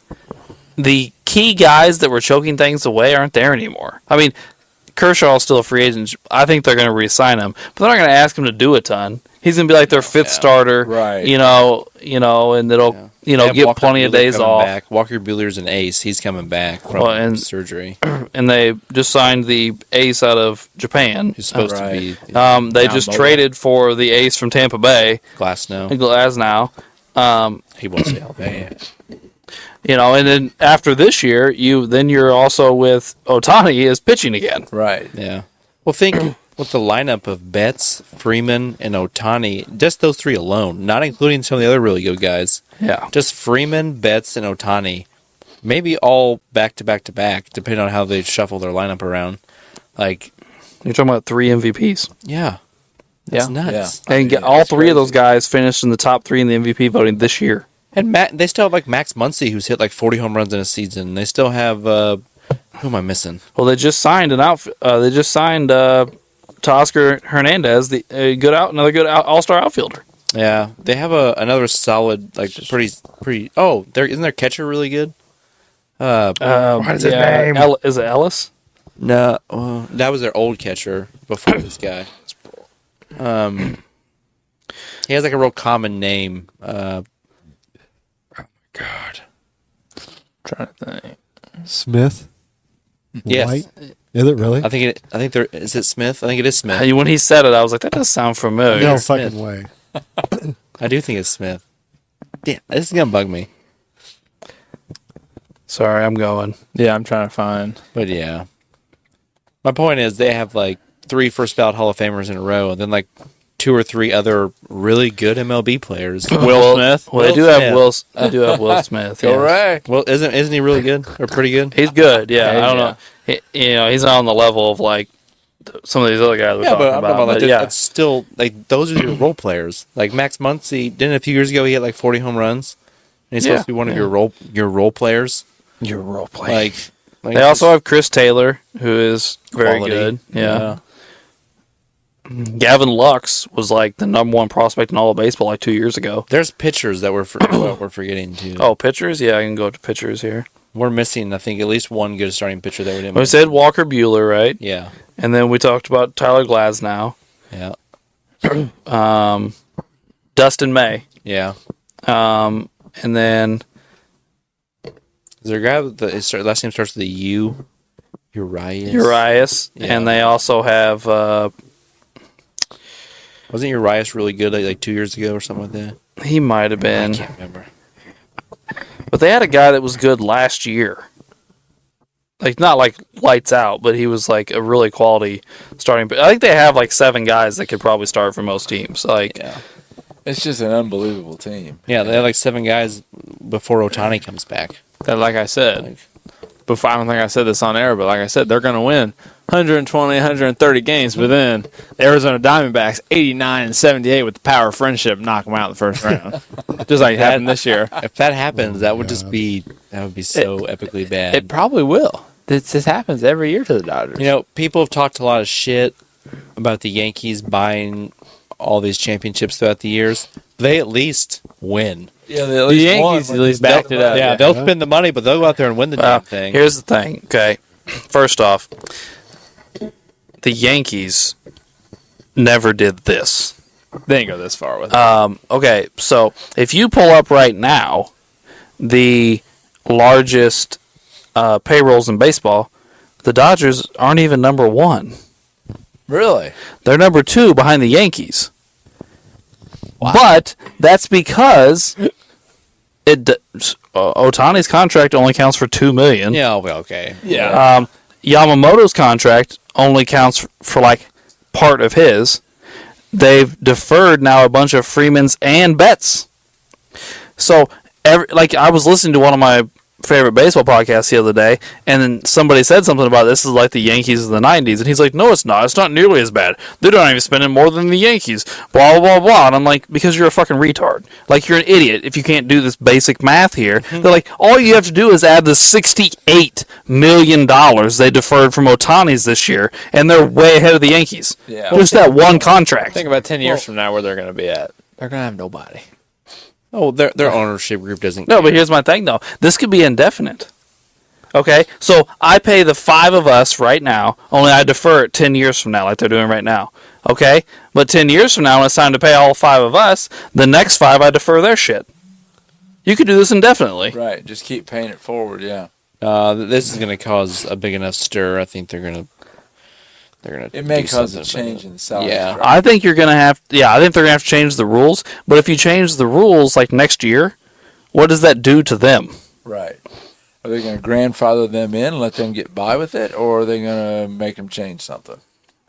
the key guys that were choking things away aren't there anymore. I mean, Kershaw's still a free agent. I think they're going to re-sign him, but they're not going to ask him to do a ton. He's going to be like their fifth starter, Right. You know, and it'll, They have get Walker plenty of Buehler days coming off. Back. Walker Buehler's an ace. He's coming back from Well, and- surgery. And they just signed the ace out of Japan. Who's supposed to Right. be They Down just below. traded for the ace from Tampa Bay, Glasnow. Glasnow. He won't stay out there. And then after this year, you're also with Ohtani is pitching again. Right. Yeah. Well, think with the lineup of Betts, Freeman, and Ohtani, just those three alone, not including some of the other really good guys. Yeah. Just Freeman, Betts, and Ohtani. Maybe all back to back to back, depending on how they shuffle their lineup around. Like, You're talking about 3 MVPs. yeah. That's Yeah. nuts. Yeah. And Yeah, all that's three of those crazy. guys finished in the top 3 in the MVP voting this year. And They still have like Max Muncy, who's hit like 40 home runs in a season. They still have who am I missing? Well, they just signed Teoscar Hernandez, another good all-star outfielder. Yeah, they have another solid, like pretty. Oh, isn't their catcher really good? What is his name? Is it Ellis? No, that was their old catcher before this guy. He has like a real common name. God. Trying to think. Smith? Yes. White? Is it really? I think is it Smith? I think it is Smith. When he said it, I was like, that does sound familiar. No Smith. fucking way. I do think it's Smith. Damn, this is gonna bug me. Sorry, I'm going. Yeah, I'm trying to find. But yeah. My point is they have like 3 first ballot Hall of Famers in a row, and then like 2 or 3 other really good MLB players. Will Smith. Well, they do have Will Smith. All yes. right. Well, isn't he really good or pretty good? He's good. Yeah, Yeah, I don't know. He's not on the level of like some of these other guys we're talking I'm talking about. like But yeah, it's still like those are your role players. Like Max Muncy, didn't a few years ago he had like 40 home runs, and he's supposed to be one of your role players. Your role play. Like they also have Chris Taylor, who is very Quality. good. Yeah. Gavin Lux was like the number 1 prospect in all of baseball like 2 years ago. There's pitchers that we're forgetting too. Oh, pitchers? Yeah, I can go to pitchers here. We're missing, I think, at least one good starting pitcher that we didn't. We mention. said Walker Buehler, right? Yeah, And then we talked about Tyler Glasnow, yeah, Dustin May, yeah. and then Is there a guy with his last name starts with a U? Urias. Urias, Yeah. and they also have Wasn't Urias really good like 2 years ago or something like that? he might have I been, can't remember. but they had a guy that was good last year. Like not like lights out, but he was like a really quality starting. I think they have like 7 guys that could probably start for most teams. Like Yeah. It's just an unbelievable team. Yeah, they have like 7 guys before Ohtani comes back. That, like I said, Like, before, I don't think I said this on air, but like I said, they're going to win 120, 130 games. But then the Arizona Diamondbacks, 89 and 78 with the power of friendship, knock them out in the first round. Just like it happened this year. if that happens, that would just be so epically bad. It probably will. This happens every year to the Dodgers. You know, people have talked a lot of shit about the Yankees buying all these championships throughout the years. They at least win. Yeah, the Yankees at least backed it up. Yeah, they'll spend the money, but they'll go out there and win the damn thing. here's the thing. Okay, first off, the Yankees never did this. They didn't go this far with it. Okay, so if you pull up right now the largest payrolls in baseball, the Dodgers aren't even number 1. Really? They're number 2 behind the Yankees. But that's because Otani's contract only counts for $2 million. Yeah, well, okay. Yeah. Yamamoto's contract only counts for like part of his. They've deferred now a bunch of Freeman's and Betts. So, I was listening to one of my favorite baseball podcasts the other day, and then somebody said something about this is like the Yankees of the 90s, and he's like, no, it's not. It's not nearly as bad. They're not even spending more than the Yankees. Blah, blah, blah. And I'm like, because you're a fucking retard. Like, you're an idiot if you can't do this basic math here. They're like, all you have to do is add the $68 million they deferred from Ohtani's this year, and they're way ahead of the Yankees. Yeah. Just that one contract. Think about 10 years from now where they're going to be at. They're going to have nobody. Oh, their ownership group doesn't No, care. but here's my thing, though. This could be indefinite. Okay? So I pay the 5 of us right now, only I defer it 10 years from now, like they're doing right now. Okay? But 10 years from now, when it's time to pay all 5 of us, the next 5, I defer their shit. You could do this indefinitely. Right. Just keep paying it forward, yeah. This is going to cause a big enough stir. I think they're going to. It may do cause a something change in the salary. Yeah. structure. I think you're going to have... Yeah, I think they're going to have to change the rules. But if you change the rules, like next year, what does that do to them? Right. Are they going to grandfather them in and let them get by with it, or are they going to make them change something?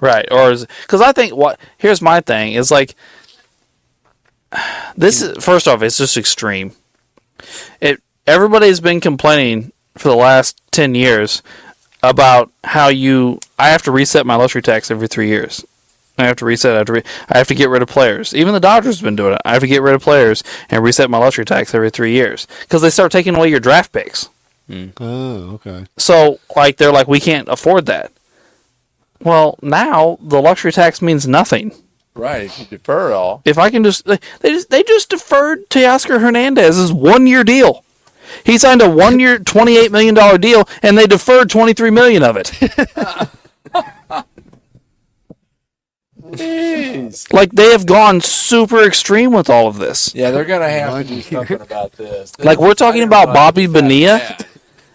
Right, or because I think here's my thing is like this is first off, it's just extreme. Everybody's been complaining for the last 10 years about how I have to reset my luxury tax every 3 years. I have to reset. I have to get rid of players. Even the Dodgers have been doing it. I have to get rid of players and reset my luxury tax every 3 years because they start taking away your draft picks. Oh, okay. So they're like, we can't afford that. Well, now the luxury tax means nothing. Right. If you defer all. If I can they just deferred Teoscar Hernandez's 1-year deal. He signed a 1-year, $28 million deal, and they deferred $23 million of it. Jeez. Like they have gone super extreme with all of this. Yeah, they're going to have to do something about this. Like we're talking about Bobby Bonilla.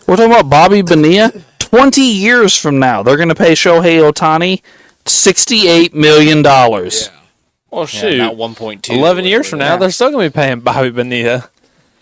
We're talking about Bobby Bonilla. 20 years from now, they're going to pay Shohei Ohtani $68 million. Well, shoot. not 1.2. 11 years from now, they're still going to be paying Bobby Bonilla.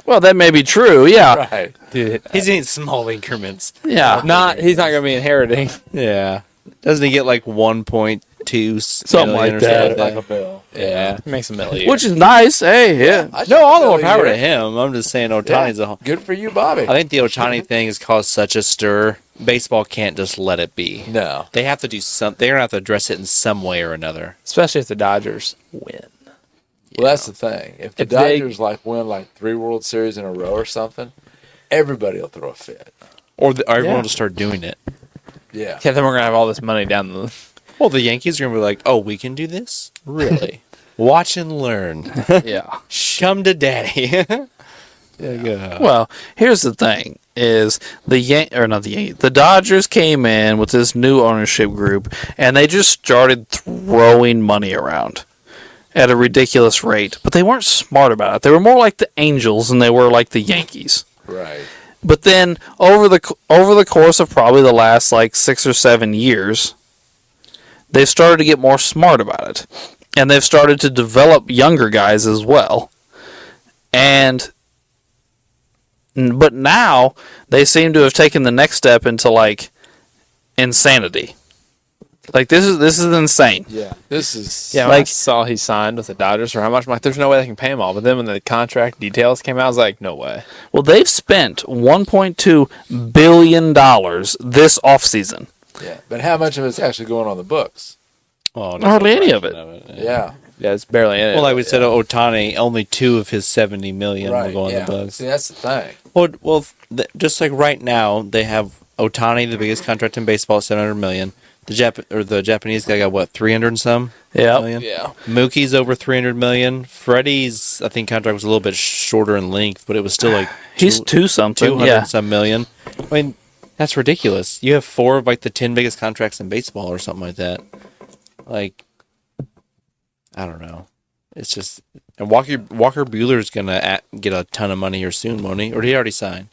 Well, that may be true, yeah. Right. Dude, He's in small increments. Yeah. he's not going to be inheriting. Yeah. Doesn't he get like 1.2 Something like million or that. Like a bill. Yeah. Makes a million. Which is nice. Hey, yeah. No, all the more power to him. I'm just saying Otani's Yeah. Good for you, Bobby. I think the Ohtani thing has caused such a stir. Baseball can't just let it be. No. They have to do something. They're going to have to address it in some way or another. Especially if the Dodgers win. Well, that's the thing. If the If they- Dodgers win 3 World Series in a row or something, everybody will throw a fit. Or everyone Yeah. will start doing it. Yeah. Yeah, then we're going to have all this money down the... Well, the Yankees are going to be like, oh, we can do this? Really? Watch and learn. Yeah. Come to daddy. Yeah. Well, here's the thing: is the Dodgers came in with this new ownership group, and they just started throwing money around at a ridiculous rate. But they weren't smart about it. They were more like the Angels than they were like the Yankees. Right. But then over the course of probably the last like 6 or 7 years, they've started to get more smart about it, and they've started to develop younger guys as well. But now they seem to have taken the next step into like insanity. Like this is insane. Yeah, this is Yeah, when I saw he signed with the Dodgers for how much, I'm like, there's no way they can pay him all. But then when the contract details came out, I was like, no way. Well, they've spent $1.2 billion this offseason. yeah. But how much of it's actually going on the books? Oh, Hardly any of it. Yeah, Yeah, it's barely in it. Well, like we said, Ohtani, only 2 of his 70 million will right. go on Yeah. the books. See, that's the thing. Well, just like right now, they have Ohtani, the biggest contract in baseball, at 700 million. The Japanese guy got what, 300 and some million? Yeah. Mookie's over 300 million. Freddie's, I think, contract was a little bit shorter in length, but it was still like He's 2-something. 200 Yeah. and some million. I mean, that's ridiculous. You have 4 of like the 10 biggest contracts in baseball or something like that. Like, I don't know. It's just, and Walker Buehler's gonna get a ton of money here soon, won't he? Or did he already sign?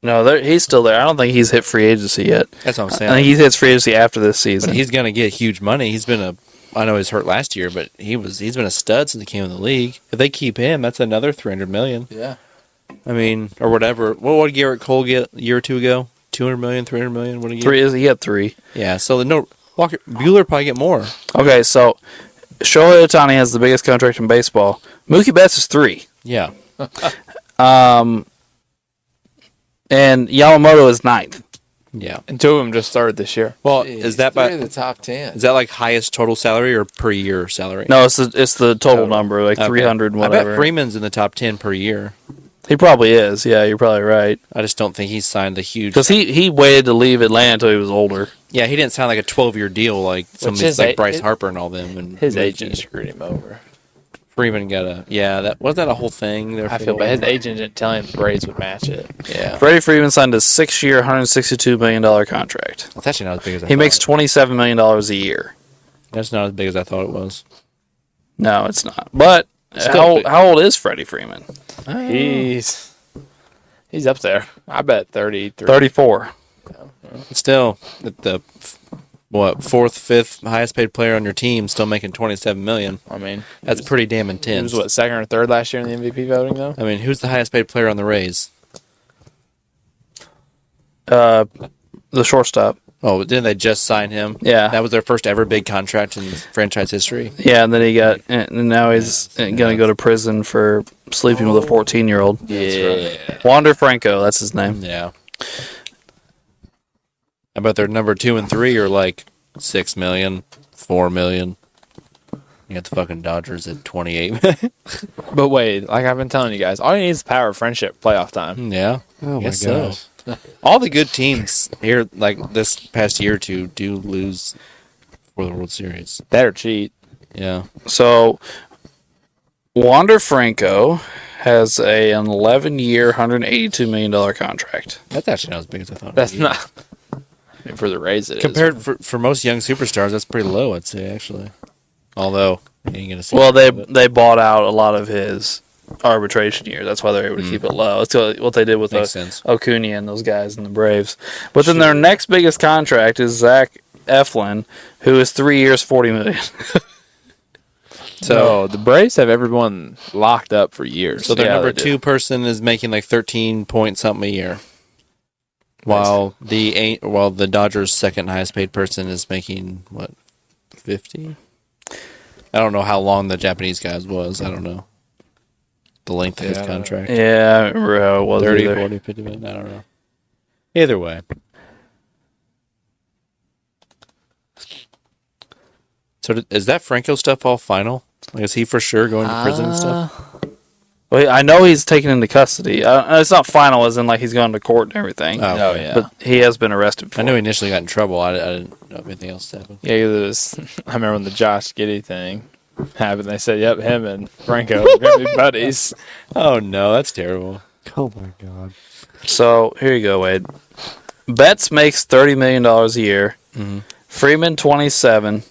No, he's still there. I don't think he's hit free agency yet. That's what I'm I saying. think he hits free agency after this But season. he's gonna get huge money. I know he was hurt last year, but he's been a stud since he came in the league. If they keep him, that's another 300 million. Yeah. I mean, or whatever. What did Garrett Cole get a year or two ago? 200 million, 300 million. What did he get? He had 3. Yeah. So Walker Buehler probably get more. Okay, so Shohei Ohtani has the biggest contract in baseball. Mookie Betts is 3. Yeah. And Yamamoto is 9th. Yeah. And 2 of them just started this year. Well, Jeez, is that 3 by of the top 10? is that like highest total salary or per year salary? No, it's the total number, like Okay. 300 I whatever. bet Freeman's in the top 10 per year. He probably is. Yeah, you're probably right. I just don't think he's signed the huge. Because he waited to leave Atlanta until he was older. Yeah, he didn't sign like a 12-year deal like some of these his like a- Bryce his- Harper and all them. And His Mookie. agent screwed him over. Freeman got that wasn't that a whole thing. There I feel bad. His agent didn't tell him the Braves would match it. Yeah, Freddie Freeman signed a 6-year, $162 million contract. it's actually not as big as I He thought. makes $27 million a year. That's not as big as I thought it was. No, it's not. But Still big. how old is Freddie Freeman? He's up there. I bet 33. 34. Still, the 4th, 5th highest paid player on your team, still making 27 million. I mean, That's pretty damn he intense. was 2nd or 3rd last year in the MVP voting though. I mean, who's the highest paid player on the Rays? The shortstop. Oh, didn't they just sign him? Yeah. That was their first ever big contract in franchise history. Yeah, and then and now he's going to go to prison for sleeping with a 14-year-old. Yeah. Wander Franco, that's his name. Yeah. I bet their number 2 and 3 are like 6 million, 4 million. You got the fucking Dodgers at 28. But wait, like I've been telling you guys, all you need is the power of friendship playoff time. Yeah. Oh my Guess so. gosh. All the good teams here, like this past year or two, do lose for the World Series. That or cheat. Yeah. So, Wander Franco has an 11-year, $182 million contract. That's actually not as big as I thought. That's it would be. not. I mean, for the Rays, it is. Compared for most young superstars, that's pretty low, I'd say, actually. Although, you ain't gonna see Well, much of it. they bought out a lot of his arbitration years. That's why they're able to keep it low. That's what they did with Makes sense. Acuna and those guys in the Braves. But then their next biggest contract is Zach Eflin, who is 3 years, $40 million. So the Braves have everyone locked up for years. So their Yeah, number they 2 do. person is making like 13 point something a year, while the Dodgers' second highest paid person is making what, 50? I don't know how long the Japanese guy's was. I don't know the length of his Yeah, I don't know. contract. Yeah, I don't remember how it was 30, either. 40, 50 million. I don't know. Either way. So is that Franco stuff all final? Like, is he for sure going to prison and stuff? Well, I know he's taken into custody. It's not final, as in like he's gone to court and everything. Oh, yeah. But he has been arrested for I know he it. initially got in trouble. I didn't know if anything else happened. Yeah, it was, I remember when the Josh Giddey thing happened. They said, yep, him and Franco are going to be buddies. Oh no, that's terrible. Oh my god. So here you go, Wade. Betts makes $30 million a year. Mhm. Freeman 27.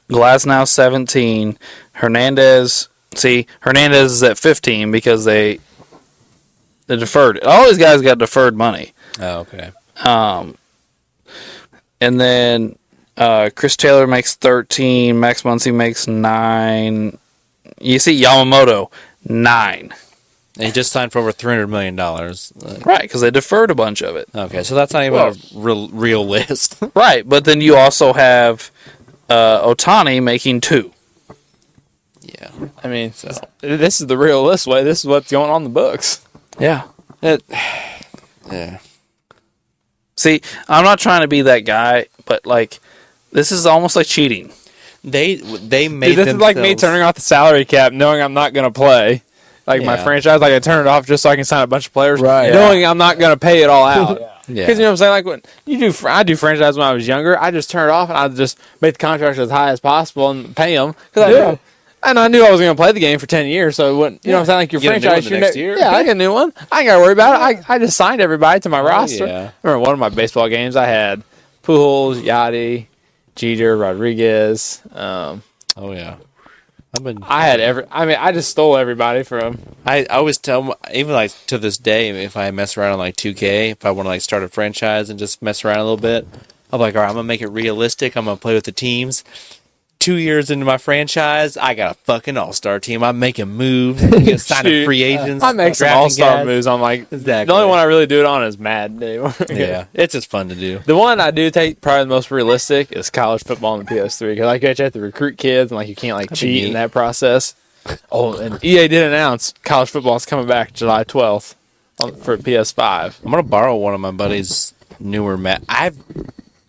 Glasnow 17. Hernandez is at 15 because they They deferred it. All these guys got deferred money. Oh, okay. And then Chris Taylor makes 13. Max Muncy makes 9. You see Yamamoto, 9. And he just signed for over $300 million. Right, because they deferred a bunch of it. Okay, so that's not even a real list. Right, but then you also have Ohtani making 2. Yeah. I mean, this is the real list way. This is what's going on in the books. Yeah. Yeah. See, I'm not trying to be that guy, but like, this is almost like cheating. They made Dude, this is like me turning off the salary cap, knowing I'm not going to play. Like my franchise, like I turn it off just so I can sign a bunch of players, knowing I'm not going to pay it all out. Yeah. Because you know what I'm saying? Like when I do franchise when I was younger, I just turn it off and I just make the contracts as high as possible and pay them. Because I knew I was going to play the game for 10 years, so it wouldn't, you know what I'm saying? Like your franchise, next year. Yeah, I get a new one. I ain't got to worry about it. I just signed everybody to my roster. Yeah. I remember one of my baseball games, I had Pujols, Yachty, Jeter, Rodriguez. Oh yeah. I just stole everybody from. I always tell them, even like to this day, if I mess around on like 2K, if I want to like start a franchise and just mess around a little bit, I'm like, all right, I'm gonna make it realistic. I'm gonna play with the teams. 2 years into my franchise, I got a fucking all-star team. I'm making moves, signing free agents. I make some all-star moves. I'm like, the only one I really do it on is Madden anymore. Yeah, it's just fun to do. The one I do take probably the most realistic is college football on the PS3 because I get you have to recruit kids and like you can't like cheat in that process. Oh, and EA did announce college football is coming back July 12th for PS5. I'm gonna borrow one of my buddy's newer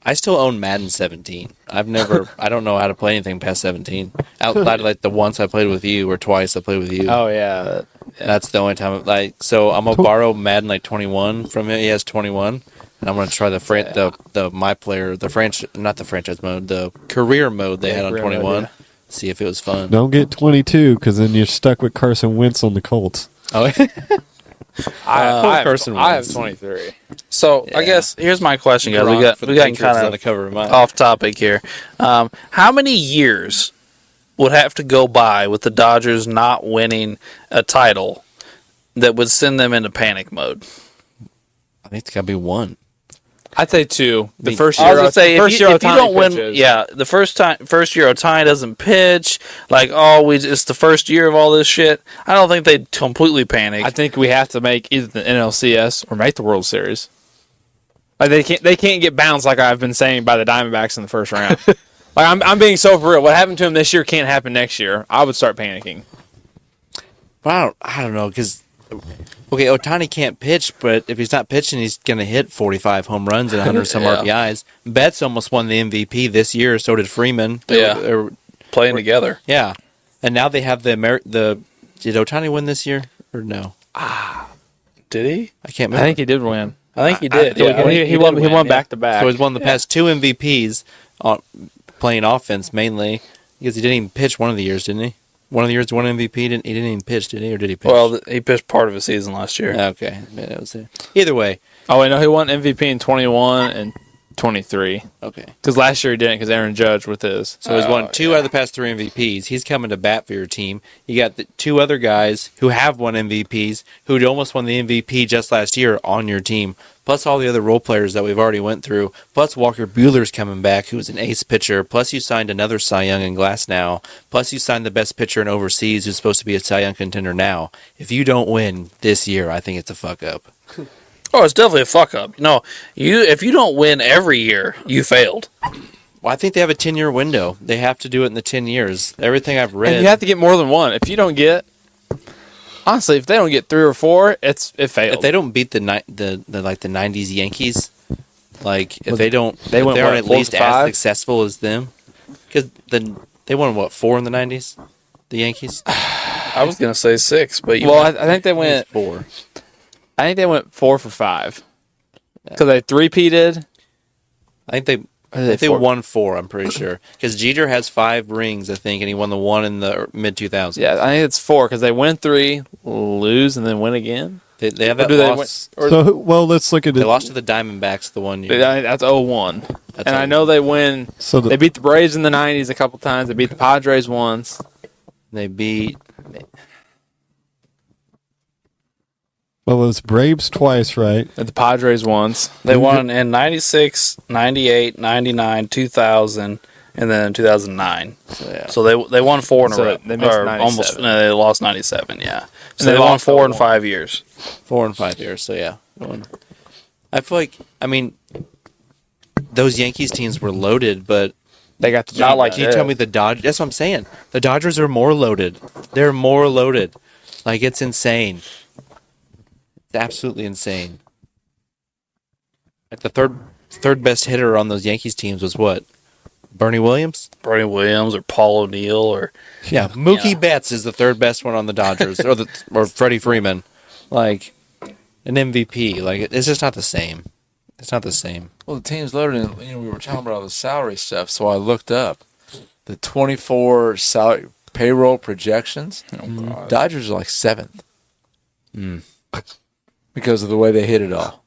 I still own Madden 17. I don't know how to play anything past 17. Outside of like the once I played with you or twice I played with you. Oh yeah. That's the only time. So I'm gonna borrow Madden like 21 from him. He has 21, and I'm gonna try not the franchise mode, the career mode they had on 21. Mode, yeah. See if it was fun. Don't get 22 because then you're stuck with Carson Wentz on the Colts. Oh. I have 23. So I guess here's my question, guys. We got kind of off topic here. How many years would have to go by with the Dodgers not winning a title that would send them into panic mode? I think it's got to be 1. I'd say 2. The first year, I was gonna say if you don't win, pitches. the first year Ohtani doesn't pitch. Like, it's the first year of all this shit. I don't think they'd completely panic. I think we have to make either the NLCS or make the World Series. Like they can't get bounced like I've been saying by the Diamondbacks in the first round. Like I'm being so for real. What happened to him this year can't happen next year. I would start panicking. But I don't know because. Okay, Ohtani can't pitch, but if he's not pitching, he's going to hit 45 home runs and 100 some RBIs. Betts almost won the MVP this year, so did Freeman. They were playing together. Yeah. And now they have Did Ohtani win this year or no? Did he? I can't remember. I think he did win. I think he did. He won back to back. So he's won the past 2 MVPs playing offense mainly because he didn't even pitch one of the years, didn't he? One of the years, one MVP, he didn't even pitch, did he? Or did he pitch? Well, he pitched part of his season last year. Okay. Yeah, that was it. Either way. Oh, wait, no, he won MVP in 21 and 23. Okay. Because last year he didn't because Aaron Judge with his. So he's won 2 out of the past 3 MVPs. He's coming to bat for your team. You got the 2 other guys who have won MVPs who almost won the MVP just last year on your team. Plus all the other role players that we've already went through. Plus Walker Buehler's coming back, who's an ace pitcher. Plus you signed another Cy Young in Glasnow. Plus you signed the best pitcher in overseas who's supposed to be a Cy Young contender now. If you don't win this year, I think it's a fuck up. Oh, it's definitely a fuck up. If you don't win every year, you failed. Well, I think they have a 10-year window. They have to do it in the 10 years. Everything I've read. And you have to get more than one. If you don't get... Honestly, if they don't get 3 or 4, it failed. If they don't beat the 90s Yankees, like if they don't, they if went they're at least 4 for 5? as successful as them, because they won 4 in the 90s, the Yankees. I was gonna say 6, but I think they went 4. I think they went 4 for 5 because they three-peated. I think they won 4. I'm pretty sure because Jeter has 5 rings, I think, and he won the 1 in the mid 2000s. Yeah, I think it's 4 because they win 3, lose, and then win again. They have that loss. Let's look at it. They lost to the Diamondbacks the one year. That's 0-1. And I know they win. So they beat the Braves in the 90s a couple times. They beat the Padres once. They beat. Well, it was Braves twice, right? And the Padres once. They won in 96, 98, 99, 2000, and then 2009. So they won 4 in a So row. they missed Or 97. almost. No, they lost 97. Yeah. So they they won lost 4 in 01. 5 years. 4 and 5 years. So yeah, I feel like those Yankees teams were loaded, but They got the Not job like done. you tell me the Dodgers. That's what I'm saying. The Dodgers are more loaded. They're more loaded. Like it's insane. It's absolutely insane. Like the third best hitter on those Yankees teams was what? Bernie Williams? Bernie Williams or Paul O'Neill or Yeah, Mookie Betts is the third best one on the Dodgers, or Freddie Freeman, like an MVP. Like it's just not the same. It's not the same. Well, the team's loaded, and we were talking about all the salary stuff, so I looked up the 24 salary payroll projections. Dodgers are like 7th because of the way they hit it all.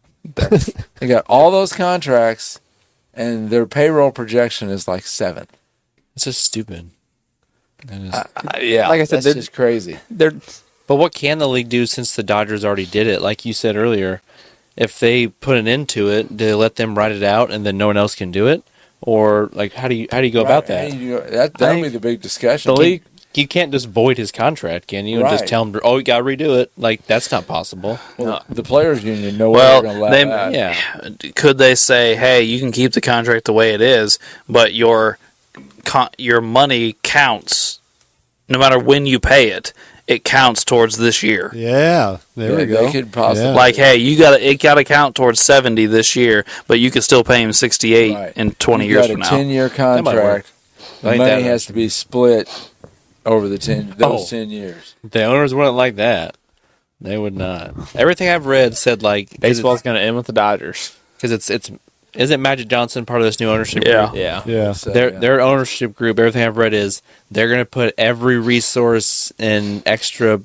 They got all those contracts, and their payroll projection is like 7th. It's just stupid. That is- Yeah, Like I said, that's just crazy. They're But what can the league do since the Dodgers already did it? Like you said earlier, if they put an end to it, do they let them write it out and then no one else can do it? Or like how do you go about that? That'll be the big discussion. the league. You can't just void his contract, can you? And just Right. tell him, oh, you got to redo it. Like that's not possible. Well, the players' union know Well, they're going to let they- that. Yeah, could they say, "Hey, you can keep the contract the way it is, but your money counts no matter when you pay it. It counts towards this year." Yeah, there we They go. could possibly. Yeah. Like, hey, it got to count towards 70 this year, but you can still pay him 68 Right. in 20 You've years got from a now. 10-year might work. contract. The Like money that. has to be split over the 10 years. the owners wouldn't like that. They would not. Everything I've read said like Baseball's going to end with the Dodgers. because it's isn't Magic Johnson part of this new ownership Yeah. group? Yeah. Yeah. So, Their ownership group, everything I've read is they're going to put every resource and extra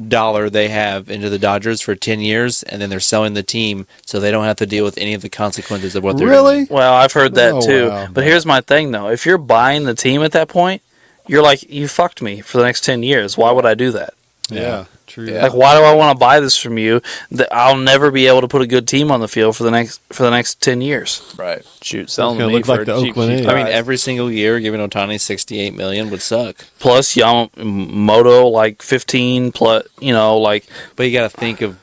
dollar they have into the Dodgers for 10 years, and then they're selling the team so they don't have to deal with any of the consequences of what they're Really? doing. Well, I've heard that Oh, too. wow. But here's my thing, though. If you're buying the team at that point, you're like, you fucked me for the next 10 years. Why would I do that? Yeah. True. Yeah. Like, why do I want to buy this from you that I'll never be able to put a good team on the field for the next 10 years? right. Shoot, selling gonna me look for like the cheap, Oakland cheap A's. I mean, price. every single year giving Ohtani $68 million would suck. Plus, Yamamoto, like 15, plus, like, But you got to think of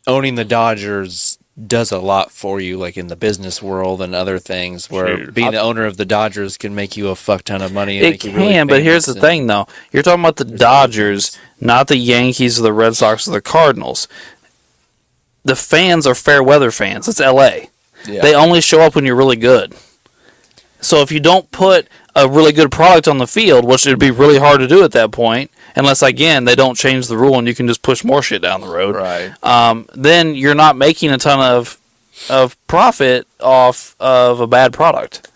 owning the Dodgers does a lot for you, like in the business world and other things, where Sure. being the owner of the Dodgers can make you a fuck ton of money. And it make you really can, but here's famous the and- thing, though. You're talking about the Dodgers, not the Yankees or the Red Sox or the Cardinals. The fans are fair weather fans. It's L.A. Yeah. They only show up when you're really good. So if you don't put a really good product on the field, which would be really hard to do at that point, unless, again, they don't change the rule and you can just push more shit down the road, Right. then you're not making a ton of profit off of a bad product.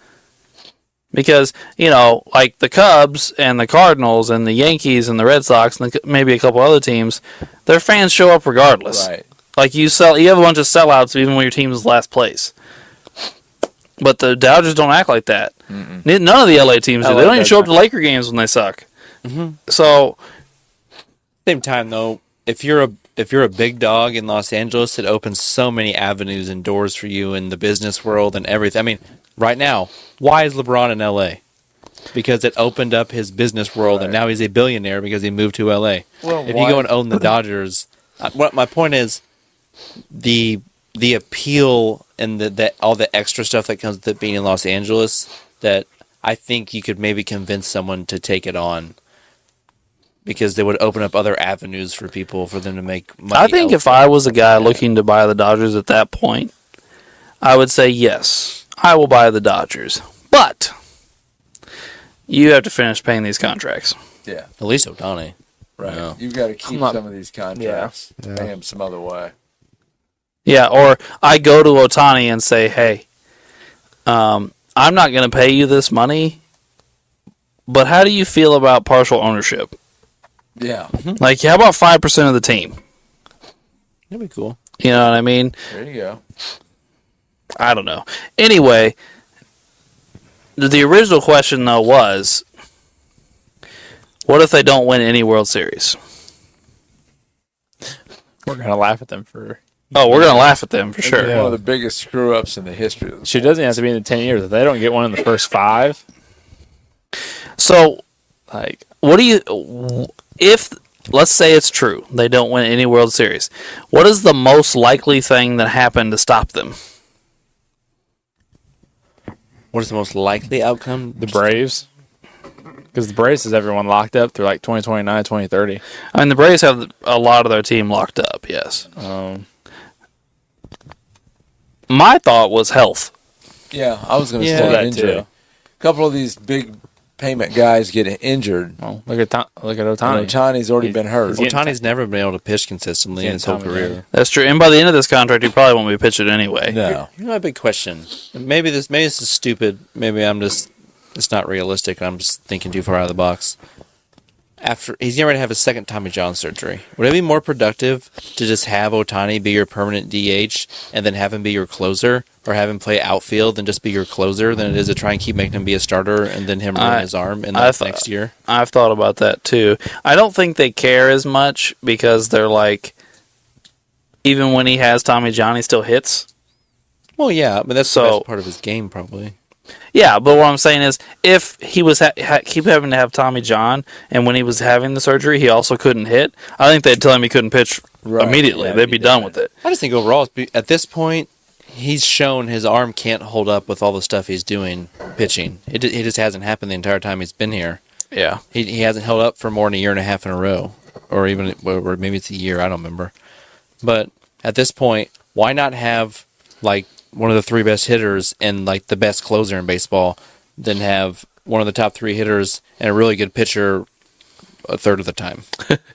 Because, like the Cubs and the Cardinals and the Yankees and the Red Sox and maybe a couple other teams, their fans show up regardless. Right. Like you have a bunch of sellouts even when your team is last place. But the Dodgers don't act like that. None of the LA teams do. They don't even show up to Laker games when they suck. So, Same time though, if you're a big dog in Los Angeles, it opens so many avenues and doors for you in the business world and everything. I mean, right now, why is LeBron in LA? Because it opened up his business world, and Right. now he's a billionaire because he moved to LA. Well, if why- you go and own the Dodgers, what my point is, the appeal and the all the extra stuff that comes with it being in Los Angeles, that I think you could maybe convince someone to take it on. Because they would open up other avenues for people for them to make money. I think if I was a guy looking to buy the Dodgers at that point, I would say, yes, I will buy the Dodgers. But you have to finish paying these contracts. Yeah. At least Ohtani. Right. Yeah. You've got to keep not- some of these contracts. Yeah. Pay them some other way. Yeah, or I go to Ohtani and say, hey, I'm not going to pay you this money, but how do you feel about partial ownership? Yeah. Like, how about 5% of the team? That'd be cool. You know what I mean? There you go. I don't know. Anyway, the original question, though, was, what if they don't win any World Series? We're gonna laugh at them for. Oh, we're gonna laugh at them for sure. Yeah. One of the biggest screw ups in the history of the She doesn't have to be in the 10 years. If they don't get one in the first 5, So, like what do you? If let's say it's true, they don't win any World Series. What is the most likely thing that happened to stop them? What is the most likely outcome? the Braves, because the Braves has everyone locked up through like 2029, 2030. I mean, the Braves have a lot of their team locked up. Yes. My thought was health. Yeah, I was going to Yeah, say that injury. too. A couple of these big payment guys get injured. Oh, look at And Otani. Otani's already been hurt. he's getting Otani's never been able to pitch consistently in his whole Tommy career. John. That's true. And by the end of this contract, he probably won't be pitching anyway. No. You know, a big question. Maybe this is stupid. Maybe it's not realistic. I'm just thinking too far out of the box. After he's getting ready to have his second Tommy John surgery, would it be more productive to just have Otani be your permanent DH and then have him be your closer, or have him play outfield and just be your closer, than it is to try and keep making him be a starter and then him ruin his arm in the next year? I've thought about that too. I don't think they care as much because they're like, even when he has Tommy John, he still hits. Well, yeah, but that's the So- best part of his game, probably. Yeah, but what I'm saying is, if he was keep having to have Tommy John, and when he was having the surgery, he also couldn't hit, I think they'd tell him he couldn't pitch immediately. Yeah, They'd be done with it. I just think overall, at this point, he's shown his arm can't hold up with all the stuff he's doing pitching. It just hasn't happened the entire time he's been here. Yeah. He hasn't held up for more than a year and a half in a row, or even or maybe it's a year. I don't remember. But at this point, why not have like one of the 3 best hitters and like the best closer in baseball, than have one of the top 3 hitters and a really good pitcher a third of the time?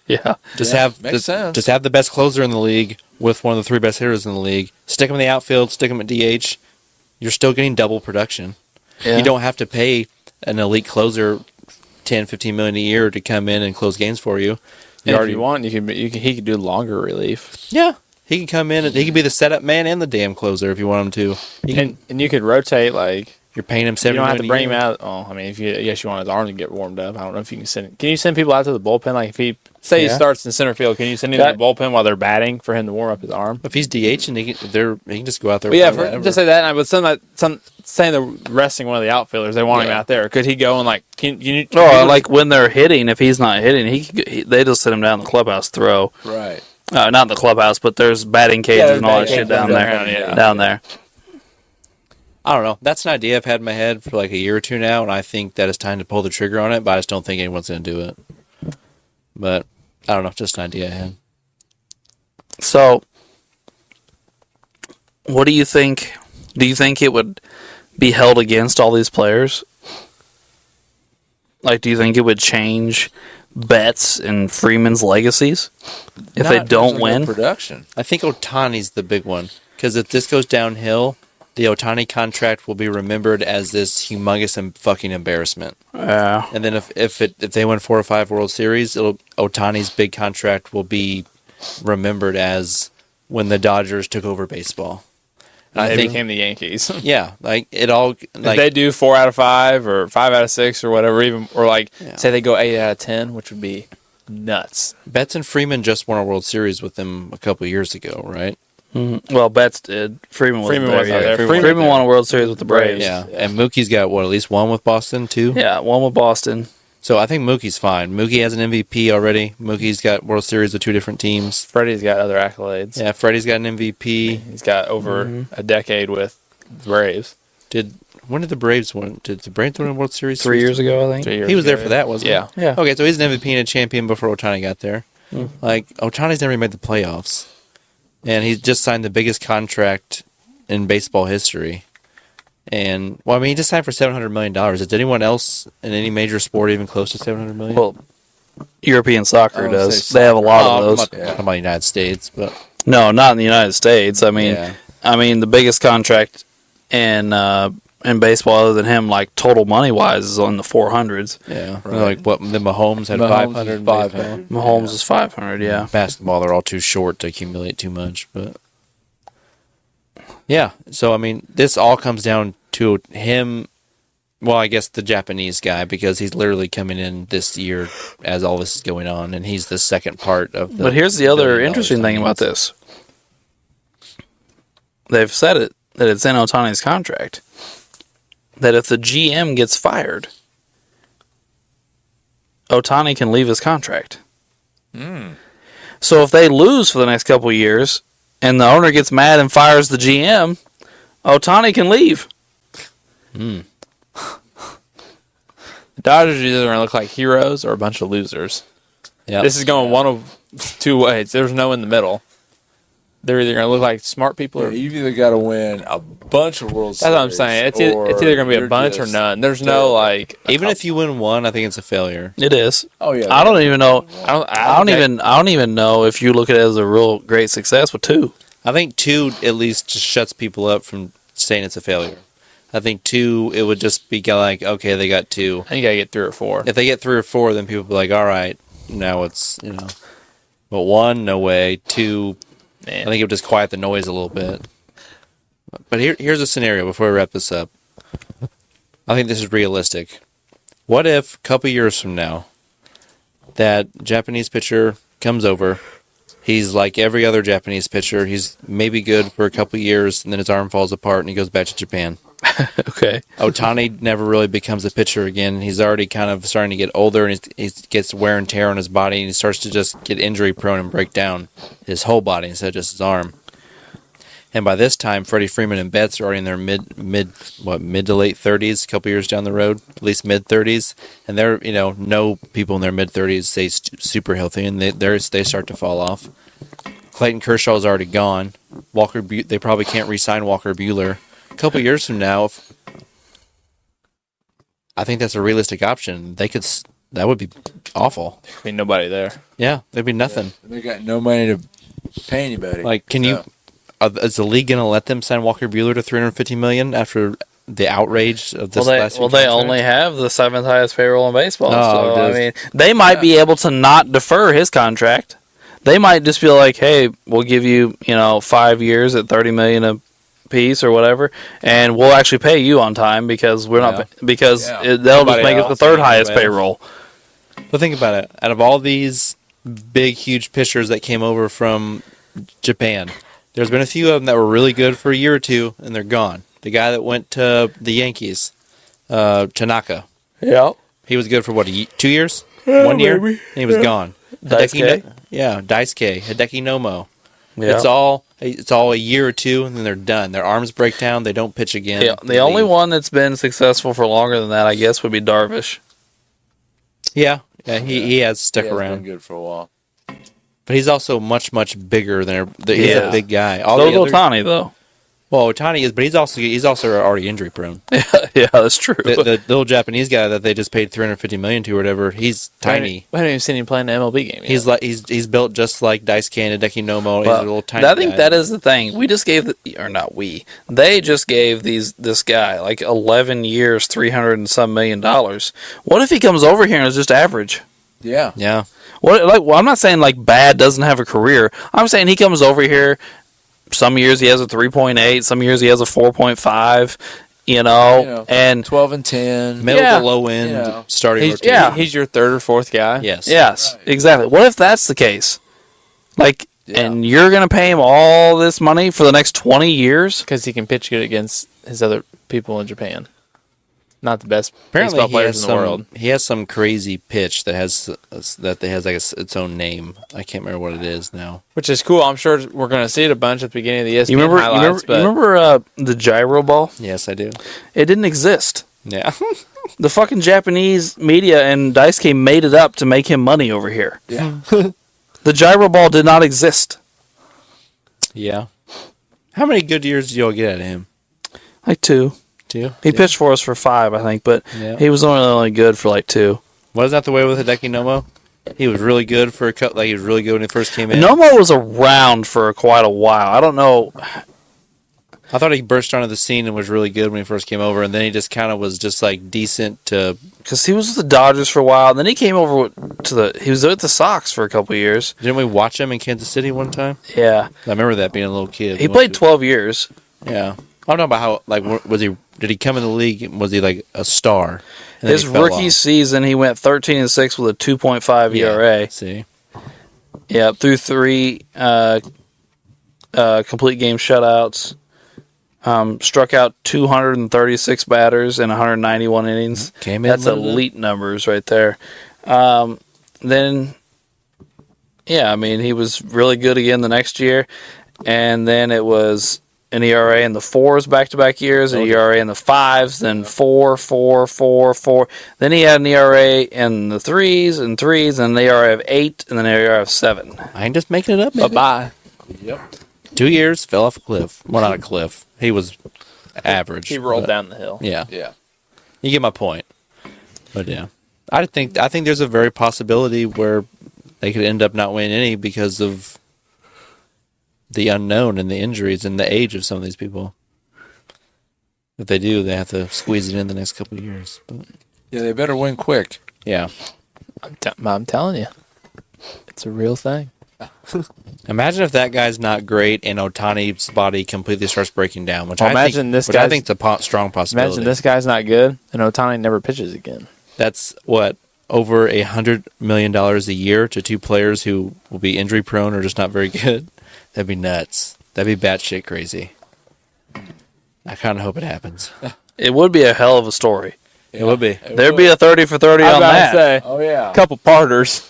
Yeah. Just makes sense. Just have the best closer in the league with one of the 3 best hitters in the league. Stick him in the outfield. Stick him at DH. You're still getting double production. Yeah. You don't have to pay an elite closer 10, 15 million a year to come in and close games for you. And if you want, he could do longer relief. Yeah. He can come in and he can be the setup man and the damn closer if you want him to. And you could rotate, like, You're paying him you $70 don't have to bring him million a year. out. Oh, I mean, if you want his arms to get warmed up, I don't know if you can send. Can you send people out to the bullpen? Like, if he he Yeah. starts in center field, can you send him to the bullpen while they're batting for him to warm up his arm? If he's DH and he can just go out there. But yeah, whenever. just say that. But some saying they're resting one of the outfielders, they want him out there. Could he go and like? Can you? Like when they're hitting, if he's not hitting, they just sit him down in the clubhouse to throw. Right. Not in the clubhouse, but there's batting cages there's and all that batting shit cages down there. yeah. Down there. I don't know. That's an idea I've had in my head for like a year or two now, and I think that it's time to pull the trigger on it, but I just don't think anyone's going to do it. But I don't know. Just an idea I had. So, what do you think? Do you think it would be held against all these players? Like, do you think it would change Betts and Freeman's legacies if they don't win? Production. I think Otani's the big one, because if this goes downhill, the Otani contract will be remembered as this humongous and fucking embarrassment. Yeah. And then if they win 4 or 5 World Series, Otani's big contract will be remembered as when the Dodgers took over baseball. And They I think, became the Yankees. yeah, like it all, If like they do 4 out of 5 or 5 out of 6 or whatever, even or like say they go 8 out of 10, which would be nuts. Betts and Freeman just won a World Series with them a couple years ago, right? Well, Betts did. Freeman wasn't Freeman wasn't there. there. Freeman won a World Series with the Braves. Yeah, and Mookie's got at least one with Boston too. Yeah, one with Boston. So I think Mookie's fine. Mookie has an MVP already. Mookie's got World Series with 2 different teams. Freddie's got other accolades. Yeah, Freddie's got an MVP. He's got over a decade with the Braves. When did the Braves win? Did the Braves win a World Series 3 years ago, I think. 3 years He was there ago. for that, wasn't Yeah. he? Yeah. Okay, so he's an MVP and a champion before Otani got there. Like, Otani's never made the playoffs. And he's just signed the biggest contract in baseball history. And, well, I mean, he just signed for $700 million. Is anyone else in any major sport even close to $700 million? Well, European soccer I would does. say They have a lot of I'm those. not talking about the United States, but No, not in the United States. I mean, yeah. the biggest contract in baseball, other than him, like total money wise, is on the 400s. Yeah. Right. Like, what, the Mahomes had Mahomes 500 is in 500. baseball? Mahomes is 500. Yeah. Basketball, they're all too short to accumulate too much, but yeah. So I mean, this all comes down to him Well, I guess the Japanese guy, because he's literally coming in this year as all this is going on, and he's the second part of the. But here's the other $1 interesting thing signings. about this. They've said it that it's in Ohtani's contract that if the GM gets fired, Ohtani can leave his contract. So if they lose for the next couple of years and the owner gets mad and fires the GM, Ohtani can leave. The Dodgers are either going to look like heroes or a bunch of losers. Yep. This is going one of two ways. There's no in the middle. They're either going to look like smart people or. You've either got to win a bunch of World Series. That's what I'm saying. It's either going to be a bunch or none. There's no like. Even if you win one, I think it's a failure. It is. Oh yeah. I don't even know. I don't even know if you look at it as a real great success with 2. I think 2 at least just shuts people up from saying it's a failure. I think 2, it would just be like, okay, they got 2. I think you got to get 3 or 4. If they get 3 or 4, then people will be like, all right, now it's, But 1, no way. 2, I think it would just quiet the noise a little bit. But here's a scenario before we wrap this up. I think this is realistic. What if a couple years from now, that Japanese pitcher comes over, he's like every other Japanese pitcher, he's maybe good for a couple years, and then his arm falls apart and he goes back to Japan. Okay. Ohtani never really becomes a pitcher again. He's already kind of starting to get older, and he gets wear and tear on his body, and he starts to just get injury prone and break down his whole body instead of just his arm. And by this time, Freddie Freeman and Betts are already in their mid to late 30s, a couple years down the road, at least mid 30s, and they're no people in their mid 30s stay super healthy, and they start to fall off. Clayton Kershaw is already gone. They probably can't re-sign Walker Buehler. A couple years from now, I think that's a realistic option. That would be awful. I mean, nobody there. Yeah, there'd be nothing. They got no money to pay anybody. Like, is the league gonna let them sign Walker Buehler to $350 million after the outrage of this last year? They only have the 7th highest payroll in baseball. Oh, So I mean, they might be able to not defer his contract. They might just be like, "Hey, we'll give you 5 years at $30 million a piece or whatever, and we'll actually pay you on time because we're not they'll just make it the 3rd highest payroll." But think about it. Out of all these big, huge pitchers that came over from Japan, there's been a few of them that were really good for a year or 2, and they're gone. The guy that went to the Yankees, Tanaka. Yeah. He was good for, 2 years? 1 year? maybe. And he was gone. Daisuke? Daisuke. Hideki Nomo. Yeah. It's all a year or 2, and then they're done. Their arms break down. They don't pitch again. Yeah, the only one that's been successful for longer than that, I guess, would be Darvish. Yeah, he has stuck He has around. been good for a while. But he's also much, much bigger than he's Yeah. a big guy. So is Ohtani, though. Well, Ohtani is, but he's also already injury prone. Yeah, that's true. The little Japanese guy that they just paid $350 million to or whatever, he's tiny. We haven't even seen him play in an MLB game yet. He's built just like Daisuke and Hideki Nomo. He's a little tiny. I think guy. that is the thing. We just gave, they just gave this guy like 11 years, $300 and some million. What if he comes over here and is just average? Yeah. Yeah. I'm not saying like bad doesn't have a career. I'm saying he comes over here. Some years he has a 3.8. Some years he has a 4.5. And 12 and 10. Middle to low end starting rotation. He's your 3rd or 4th guy. Yes. yes, Right. exactly. What if that's the case? And you're gonna pay him all this money for the next 20 years? Because he can pitch good against his other people in Japan. Not the best Apparently, baseball he players has in the world. He has some crazy pitch that has like its own name. I can't remember what it is now. Which is cool. I'm sure we're going to see it a bunch at the beginning of the ESPN You remember? highlights. You remember the gyro ball? Yes, I do. It didn't exist. Yeah. The fucking Japanese media and Daisuke made it up to make him money over here. Yeah. The gyro ball did not exist. Yeah. How many good years did y'all get out of him? Like 2. 2? He pitched for us for 5, I think, but Yeah. he was only good for like 2. Wasn't that the way with Hideki Nomo? He was really good for a cut. Like he was really good when he first came in. Nomo was around for quite a while. I don't know. I thought he burst onto the scene and was really good when he first came over, and then he just kind of was just like decent to. Because he was with the Dodgers for a while, and then he came over he was with the Sox for a couple of years. Didn't we watch him in Kansas City one time? Yeah. I remember that being a little kid. He played 12 years. Yeah. I don't know about how, like, was he did he come in the league? Was he like a star? And then His he fell rookie off? season, he went 13-6 with a 2.5 Yeah, ERA. See, Yeah, through 3 complete game shutouts. Struck out 236 batters in 191 innings. Came in That's limited. elite numbers right there. Then, yeah, I mean, he was really good again the next year. And then it was an ERA in the 4s back-to-back years, an ERA in the 5s, then 4, 4, 4, 4. Then he had an ERA in the 3s, and an ERA of 8, and then an ERA of 7. I ain't just making it up. Maybe. Bye-bye. Yep. 2 years, fell off a cliff. Well, not a cliff. He was average. He rolled but- down the hill. Yeah, Yeah. you get my point. But yeah, I think there's a very possibility where they could end up not winning any because of the unknown and the injuries and the age of some of these people. If they do, they have to squeeze it in the next couple of years. But Yeah, they better win quick. yeah, I'm telling you, it's a real thing. imagine if that guy's not great and Otani's body completely starts breaking down. Which Well, I imagine think, this which I guy's- think is a strong possibility. Imagine this guy's not good, and Otani never pitches again. That's what, over $100 million a year to 2 players who will be injury prone or just not very good. That'd be nuts. That'd be batshit crazy. I kind of hope it happens. It would be a hell of a story. It would be. There'd be a 30 for 30 I was on about that. to say, Oh, yeah. a couple parters.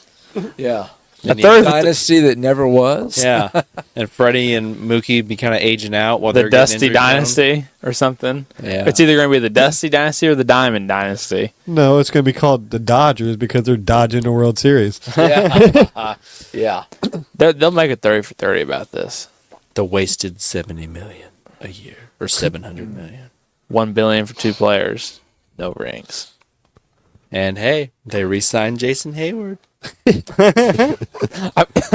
Yeah. And third- Dynasty that never was. yeah, and Freddie and Mookie be kind of aging out while The they're getting Dusty injury prone. Dynasty or something. Yeah. It's either going to be the Dusty Dynasty or the Diamond Dynasty. No, it's going to be called the Dodgers because they're dodging the World Series. Yeah. Yeah. They'll make a 30 for 30 about this. The wasted $70 million a year or $700 million. $1 billion for 2 players, no rings. And hey, they re-signed Jason Hayward.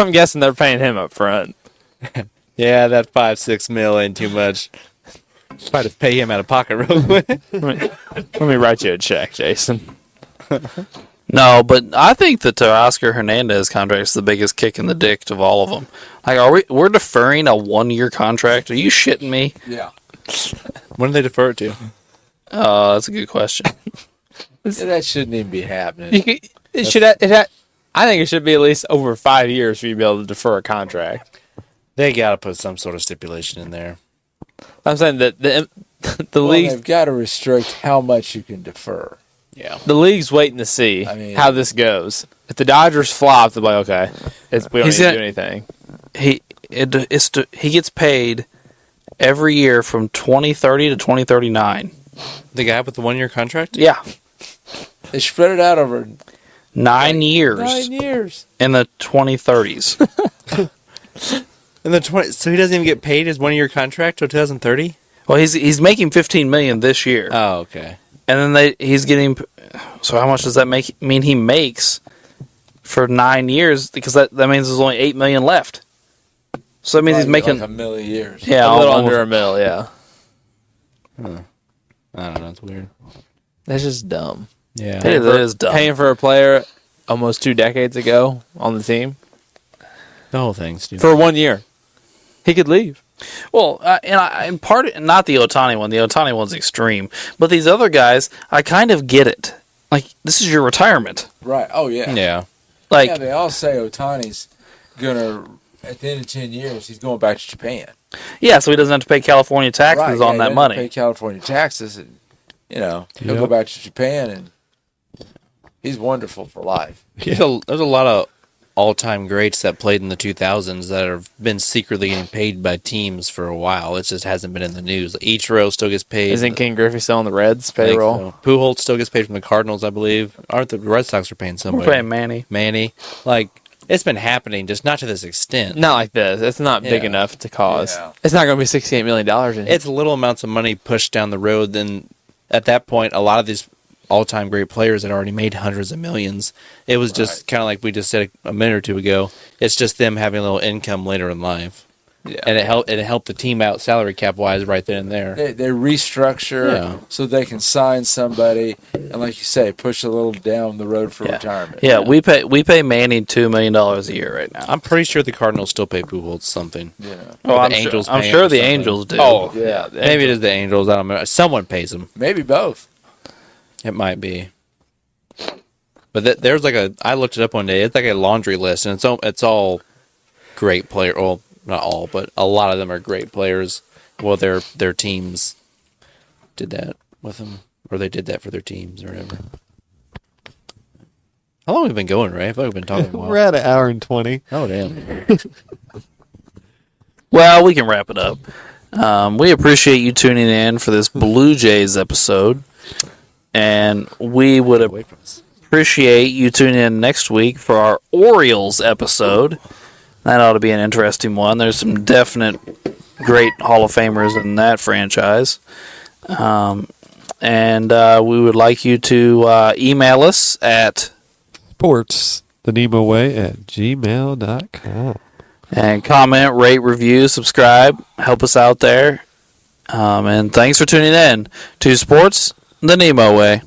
I'm guessing they're paying him up front. Yeah, that $5-6 mil ain't too much. Try to pay him out of pocket real quick. Let me write you a check, Jason. No, but I think the Teoscar Hernandez contract is the biggest kick in the dick of all of them. Like, we're deferring a 1-year contract? Are you shitting me? Yeah. When do they defer it to? That's a good question. Yeah, that shouldn't even be happening. I think it should be at least over 5 years for you to be able to defer a contract. They got to put some sort of stipulation in there. I'm saying that the Well, league, they've got to restrict how much you can defer. Yeah. the league's waiting to see I mean- how this goes. If the Dodgers flop, they're like, okay, we don't need to do anything. He gets paid every year from 2030 to 2039. The guy with the 1-year contract? Yeah, They spread it out over 9 years 9 years. in the 2030s. In the 20, so he doesn't even get paid his 1-year contract till 2030? Well, he's making $15 million this year, Oh, okay. and then he's getting. So how much does that mean he makes for 9 years? Because that means there's only $8 million left. So that means he's making like $1 million a year. yeah, A little almost- under $1 million, yeah. I don't know. It's weird. That's just dumb. Yeah. It is dumb. Paying for a player almost 2 decades ago on the team The whole thing's stupid. for 1 year. He could leave. Well, and not the Otani one. The Otani one's extreme, but these other guys, I kind of get it. Like, this is your retirement. Right. Oh, yeah. Yeah. Like, Yeah, they all say Otani's going to, at the end of 10 years, he's going back to Japan. yeah, so he doesn't have to pay California taxes Right, on yeah, that he doesn't money. Pay California taxes, and he'll go Yep. back to Japan, and he's wonderful for life. There's a lot of all-time greats that played in the 2000s that have been secretly getting paid by teams for a while. It just hasn't been in the news. Ichiro still gets paid. Isn't King Griffey still on the Reds I think payroll? so. Pujols still gets paid from the Cardinals, I believe. Aren't the Red Sox are paying We're somebody? paying Manny. Manny. Like, it's been happening, just not to this extent. Not like this. It's not big Yeah. enough to cause. Yeah. It's not going to be $68 million. In It's little amounts of money pushed down the road. Then at that point, a lot of these all-time great players had already made hundreds of millions. It was just kind of like we just said a minute or two ago. It's just them having a little income later in life. and it helped the team out salary cap wise right then and there. They restructure Yeah. so they can sign somebody and, like you say, push a little down the road for retirement. Yeah, we pay Manning $2 million a year right now. I'm pretty sure the Cardinals still pay Pujols something. Yeah. Oh, Or I'm the sure, Angels I'm pay sure him the something. Angels do. Oh, Yeah. Maybe it is the Angels. I don't know. Someone pays them. Maybe both. It might be. But there's like I looked it up one day. It's like a laundry list, and it's all great player. Well, not all, but a lot of them are great players. Well, their teams did that with them, or they did that for their teams, or whatever. How long have we been going, Ray? I feel like we've been talking a while. We're at an hour and 20. Oh, damn. Well, we can wrap it up. We appreciate you tuning in for this Blue Jays episode, and we would appreciate you tuning in next week for our Orioles episode. That ought to be an interesting one. There's some definite great Hall of Famers in that franchise. And we would like you to email us at Sports the NEMO Way at gmail.com. and comment, rate, review, subscribe. Help us out there. And thanks for tuning in to Sports the NEMO Way.